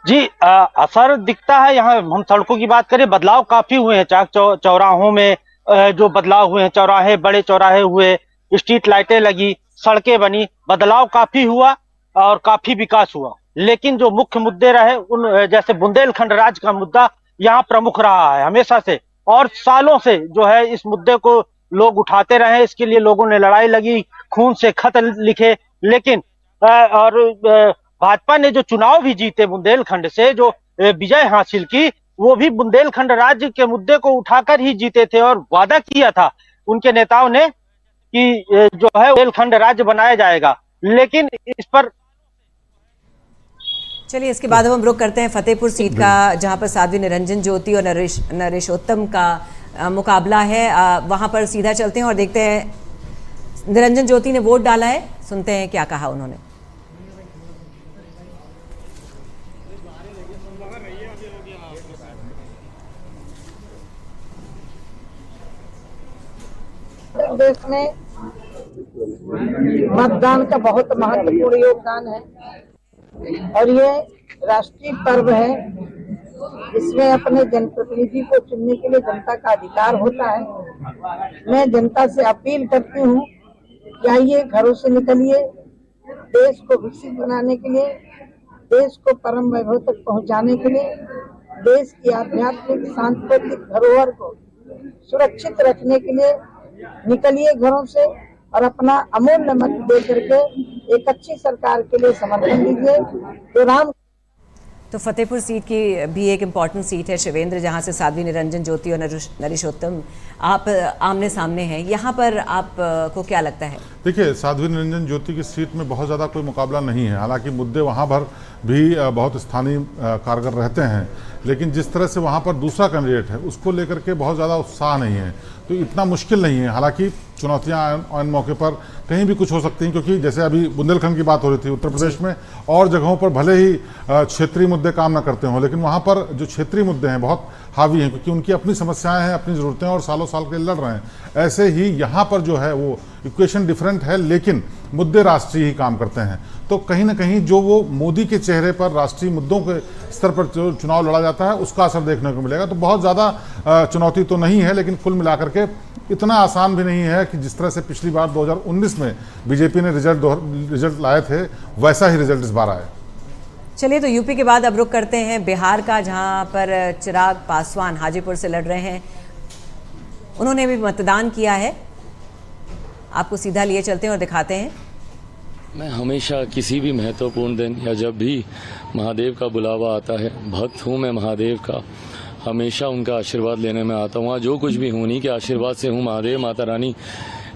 जी, असर दिखता है। यहाँ हम सड़कों की बात करें, बदलाव काफी हुए हैं। चाक चौराहों में जो बदलाव हुए हैं, चौराहे, बड़े चौराहे हुए, स्ट्रीट लाइटें लगी, सड़कें बनी, बदलाव काफी हुआ और काफी विकास हुआ। लेकिन जो मुख्य मुद्दे रहे, उन जैसे बुंदेलखंड राज्य का मुद्दा यहाँ प्रमुख रहा है हमेशा से और सालों से जो है इस मुद्दे को लोग उठाते रहे, इसके लिए लोगों ने लड़ाई लगी, खून से खत लिखे, लेकिन भाजपा ने जो चुनाव भी जीते बुंदेलखंड से, जो विजय हासिल की, वो भी बुंदेलखंड राज्य के मुद्दे को उठाकर ही जीते थे। और वादा किया था उनके नेताओं ने कि जो है बुंदेलखंड राज्य बनाया जाएगा, लेकिन इस पर चलिए इसके बाद हम रुख करते हैं फतेहपुर सीट का, जहां पर साध्वी निरंजन ज्योति और नरेशोत्तम का मुकाबला है। वहां पर सीधा चलते हैं और देखते हैं निरंजन ज्योति ने वोट डाला है, सुनते हैं क्या कहा उन्होंने। देश में मतदान का बहुत महत्वपूर्ण योगदान है और ये राष्ट्रीय पर्व है। इसमें अपने जनप्रतिनिधि को चुनने के लिए जनता का अधिकार होता है। मैं जनता से अपील करती हूँ कि आइए, घरों से निकलिए, देश को विकसित बनाने के लिए, देश को परम वैभव तक पहुँचाने के लिए, देश की आध्यात्मिक सांस्कृतिक धरोहर को सुरक्षित रखने के लिए निकलिए घरों से और अपना अमूल्य मत दे करके एक अच्छी सरकार के लिए समर्थन दीजिए। तो फतेहपुर सीट की भी एक इम्पॉर्टेंट सीट है शिवेंद्र, जहां से साध्वी निरंजन ज्योति और नरेशोत्तम आप आमने सामने हैं। यहाँ पर आपको क्या लगता है? देखिए, साध्वी निरंजन ज्योति की सीट में बहुत ज़्यादा कोई मुकाबला नहीं है। हालांकि मुद्दे वहाँ पर भी बहुत स्थानीय कारगर रहते हैं, लेकिन जिस तरह से वहाँ पर दूसरा कैंडिडेट है उसको लेकर के बहुत ज़्यादा उत्साह नहीं है, तो इतना मुश्किल नहीं है। हालांकि चुनौतियाँ आन मौके पर कहीं भी कुछ हो सकती हैं, क्योंकि जैसे अभी बुंदेलखंड की बात हो रही थी, उत्तर प्रदेश में और जगहों पर भले ही क्षेत्रीय मुद्दे काम न करते हों, लेकिन वहाँ पर जो क्षेत्रीय मुद्दे हैं बहुत हावी हैं, क्योंकि उनकी अपनी समस्याएं हैं, अपनी ज़रूरतें और सालों साल के लड़ रहे हैं। ऐसे ही यहाँ पर जो है वो इक्वेशन डिफरेंट है, लेकिन मुद्दे राष्ट्रीय ही काम करते हैं। तो कहीं ना कहीं जो वो मोदी के चेहरे पर राष्ट्रीय मुद्दों के स्तर पर जो चुनाव लड़ा जाता है उसका असर देखने को मिलेगा। तो बहुत ज़्यादा चुनौती तो नहीं है, लेकिन कुल मिलाकर के इतना आसान भी नहीं है कि जिस तरह से पिछली बार 2019 में बीजेपी ने रिजल्ट लाए थे, वैसा ही रिजल्ट इस बार आए। चलिए, तो यूपी के बाद अब रुख करते हैं बिहार का, जहां पर चिराग पासवान हाजीपुर से लड़ रहे हैं। उन्होंने भी मतदान किया है, आपको सीधा लिए चलते हैं और दिखाते हैं। मैं हमेशा किसी भी महत्वपूर्ण दिन या जब भी महादेव का बुलावा आता है, भक्त हूँ मैं महादेव का, हमेशा उनका आशीर्वाद लेने में आता हूँ। जो कुछ भी हूँ उन्हीं के आशीर्वाद से हूँ। महादेव माता रानी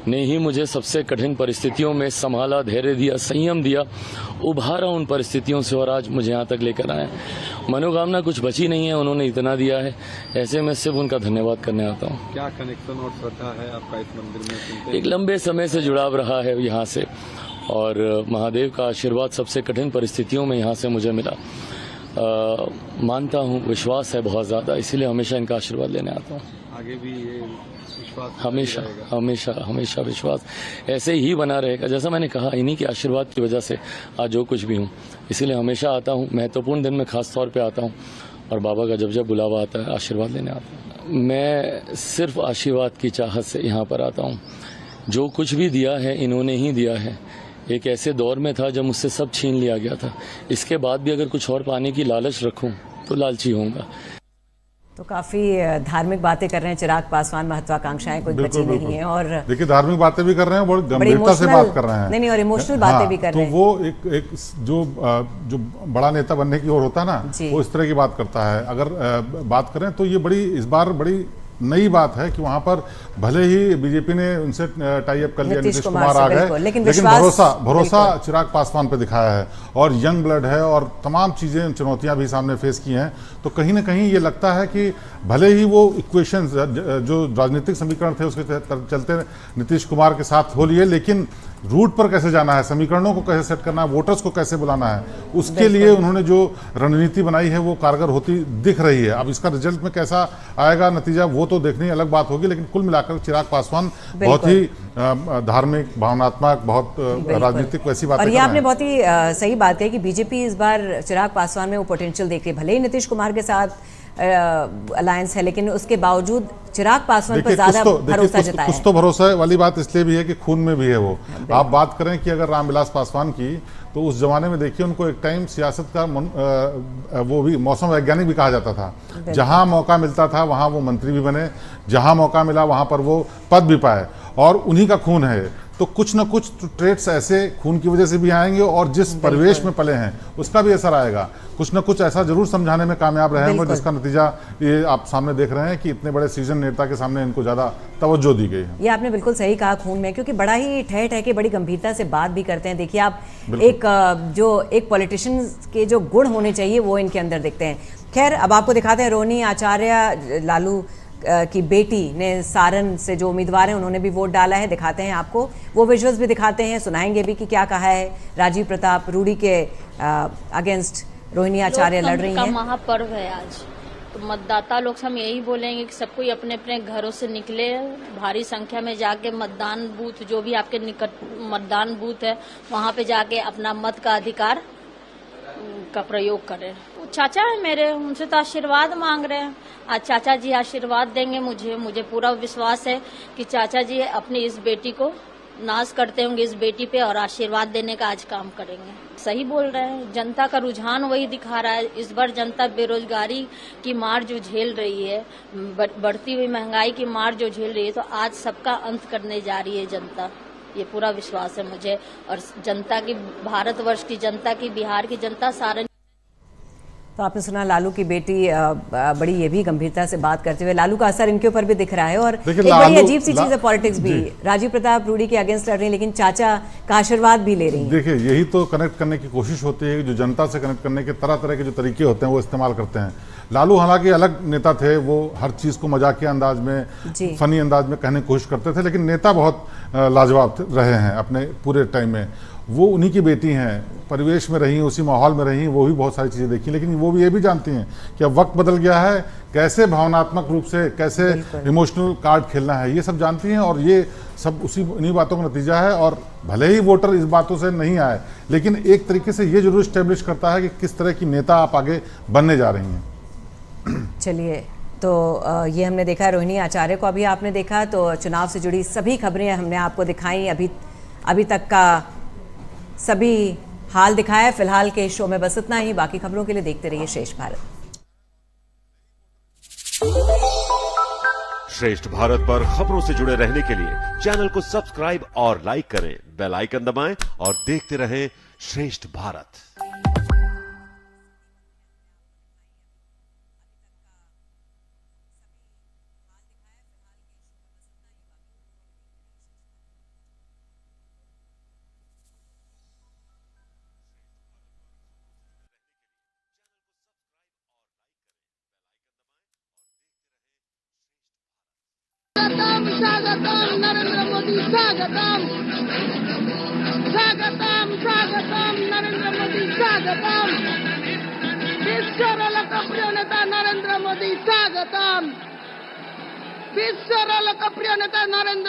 ने ही मुझे सबसे कठिन परिस्थितियों में संभाला, धैर्य दिया, संयम दिया, उभारा उन परिस्थितियों से और आज मुझे यहाँ तक लेकर आए। मनोकामना कुछ बची नहीं है, उन्होंने इतना दिया है, ऐसे में सिर्फ उनका धन्यवाद करने आता हूँ। क्या कनेक्शन और श्रद्धा है आपका इस मंदिर में? एक लंबे समय से जुड़ाव रहा है यहाँ से, और महादेव का आशीर्वाद सबसे कठिन परिस्थितियों में यहाँ से मुझे मिला। मानता हूँ, विश्वास है बहुत ज़्यादा, इसीलिए हमेशा इनका आशीर्वाद लेने आता हूँ। आगे भी ये विश्वास हमेशा हमेशा हमेशा विश्वास ऐसे ही बना रहेगा। जैसा मैंने कहा, इन्हीं के आशीर्वाद की वजह से आज जो कुछ भी हूँ, इसीलिए हमेशा आता हूँ। महत्वपूर्ण दिन में खास तौर पे आता हूँ और बाबा का जब जब बुलावा आता है आशीर्वाद लेने आता हूँ। मैं सिर्फ आशीर्वाद की चाहत से यहाँ पर आता हूँ। जो कुछ भी दिया है इन्होंने ही दिया है। एक ऐसे दौर में था जब मुझसे सब छीन लिया गया था, इसके बाद भी अगर कुछ और पाने की लालच रखूं तो लालची होऊंगा। तो काफी धार्मिक बातें कर रहे हैं चिराग पासवान, महत्वाकांक्षाएं कुछ बची नहीं है। और देखिए, धार्मिक बातें भी कर रहे हैं, बड़ी गंभीरता से बात कर रहे हैं। नहीं, और इमोशनल बातें भी कर रहे हैं। तो वो एक जो बड़ा नेता बनने की ओर होता है ना, वो इस तरह की बात करता है। अगर बात करें तो ये इस बार बड़ी नई बात है कि वहां पर भले ही बीजेपी ने उनसे टाई अप कर लिया, नीतीश कुमार आ गए, लेकिन भरोसा चिराग पासवान पे दिखाया है, और यंग ब्लड है और तमाम चीजें, चुनौतियां भी सामने फेस की हैं। तो कहीं ना कहीं ये लगता है कि भले ही वो इक्वेशंस जो राजनीतिक समीकरण थे उसके चलते नीतीश कुमार के साथ हो लिए, लेकिन रूट पर कैसे जाना है, समीकरणों को कैसे सेट करना है, वोटर्स को कैसे बुलाना है, उसके लिए उन्होंने जो रणनीति बनाई है वो कारगर होती दिख रही है। अब इसका रिजल्ट में कैसा आएगा नतीजा, वो तो देखनी अलग बात होगी, लेकिन कुल मिलाकर चिराग पासवान बहुत ही धार्मिक, भावनात्मक, बहुत राजनीतिक वैसी बात। और ये आपने बहुत ही सही बात कही कि बीजेपी इस बार चिराग पासवान में वो पोटेंशियल देख रही है। भले ही नीतीश कुमार के साथ अलायंस है, लेकिन उसके बावजूद चिराग पासवान पर देखिए ज्यादा भरोसा जताया कुछ है। तो भरोसा वाली बात इसलिए भी है कि खून में भी है वो। आप बात करें कि अगर रामविलास पासवान की, तो उस जमाने में देखिए उनको एक टाइम सियासत का वो भी मौसम वैज्ञानिक भी कहा जाता था। जहां मौका मिलता था वहां वो मंत्री भी बने, जहां मौका मिला वहां पर वो पद भी पाए, और उन्हीं का खून है। तो कुछ ना कुछ ट्रेट्स ऐसे खून की वजह से भी आएंगे, और जिस परिवेश में पले हैं उसका भी असर आएगा। कुछ ना कुछ ऐसा जरूर समझाने में कामयाब रहे होंगे, जिसका नतीजा ये आप सामने देख रहे हैं कि इतने बड़े सीजन नेता के सामने इनको ज्यादा तवज्जो दी गई है। ये आपने बिल्कुल सही कहा, खून में, क्योंकि बड़ा ही ठह ठह के बड़ी गंभीरता से बात भी करते हैं। देखिए आप एक पॉलिटिशियन के जो गुण होने चाहिए वो इनके अंदर दिखते हैं। खैर, अब आपको दिखाते हैं रोहिणी आचार्य, लालू की बेटी ने सारण से जो उम्मीदवार हैं उन्होंने भी वोट डाला है। दिखाते हैं आपको, वो विजुअल्स भी दिखाते हैं, सुनाएंगे भी कि क्या कहा है। राजीव प्रताप रूडी के अगेंस्ट रोहिणी आचार्य लड़ रही हैं। महापर्व है आज, तो मतदाता लोग हम यही बोलेंगे कि सब कोई अपने अपने घरों से निकले, भारी संख्या में जाके मतदान बूथ, जो भी आपके निकट मतदान बूथ है, वहां पे जाके अपना मत का अधिकार का प्रयोग करें। चाचा है मेरे, उनसे तो आशीर्वाद मांग रहे हैं। आज चाचा जी आशीर्वाद देंगे मुझे पूरा विश्वास है कि चाचा जी अपनी इस बेटी को नाज करते होंगे, इस बेटी पे, और आशीर्वाद देने का आज काम करेंगे। सही बोल रहे हैं, जनता का रुझान वही दिखा रहा है। इस बार जनता बेरोजगारी की मार जो झेल रही है, बढ़ती हुई महंगाई की मार जो झेल रही है, तो आज सबका अंत करने जा रही है जनता। ये पूरा विश्वास है मुझे, और जनता की, भारतवर्ष की जनता की, बिहार की जनता, सारण। तो आपने सुना लालू की बेटी बड़ी ये भी गंभीरता से बात करते हुए, लालू का असर इनके ऊपर भी दिख रहा है। और एक बड़ी अजीब सी चीज है पॉलिटिक्स भी, राजीव प्रताप रूडी के अगेंस्ट लड़ रही है, लेकिन चाचा का आशीर्वाद भी ले रही है। देखिए, यही तो कनेक्ट करने की कोशिश होती है, जो जनता से कनेक्ट करने के तरह तरह के जो तरीके होते हैं वो इस्तेमाल करते हैं। लालू हालांकि अलग नेता थे, वो हर चीज को मजाकिया अंदाज में, फनी अंदाज में कहने की कोशिश करते थे, लेकिन नेता बहुत लाजवाब रहे हैं अपने पूरे टाइम में। वो उन्हीं की बेटी हैं, परिवेश में रही, उसी माहौल में रही, वो भी बहुत सारी चीज़ें देखी, लेकिन वो भी ये भी जानती हैं कि अब वक्त बदल गया है, कैसे भावनात्मक रूप से, कैसे इमोशनल कार्ड खेलना है, ये सब जानती हैं। और ये सब इन्हीं बातों का नतीजा है। और भले ही वोटर इस बातों से नहीं आए, लेकिन एक तरीके से ये जरूर इस्टेब्लिश करता है कि किस तरह की नेता आप आगे बनने जा रही हैं। चलिए, तो ये हमने देखा रोहिणी आचार्य को, अभी आपने देखा, तो चुनाव से जुड़ी सभी खबरें हमने आपको दिखाई, अभी तक का सभी हाल दिखाया। फिलहाल के शो में बस इतना ही। बाकी खबरों के लिए देखते रहिए श्रेष्ठ भारत। श्रेष्ठ भारत पर खबरों से जुड़े रहने के लिए चैनल को सब्सक्राइब और लाइक करें, बेल आइकन दबाएं और देखते रहें श्रेष्ठ भारत। स्वागतम नरेंद्र मोदी, स्वागतम स्वागतम स्वागतम नरेंद्र मोदी, स्वागतम विश्वर लोकप्रिय नेता नरेंद्र मोदी, स्वागतम विश्वर लोकप्रिय नेता नरेंद्र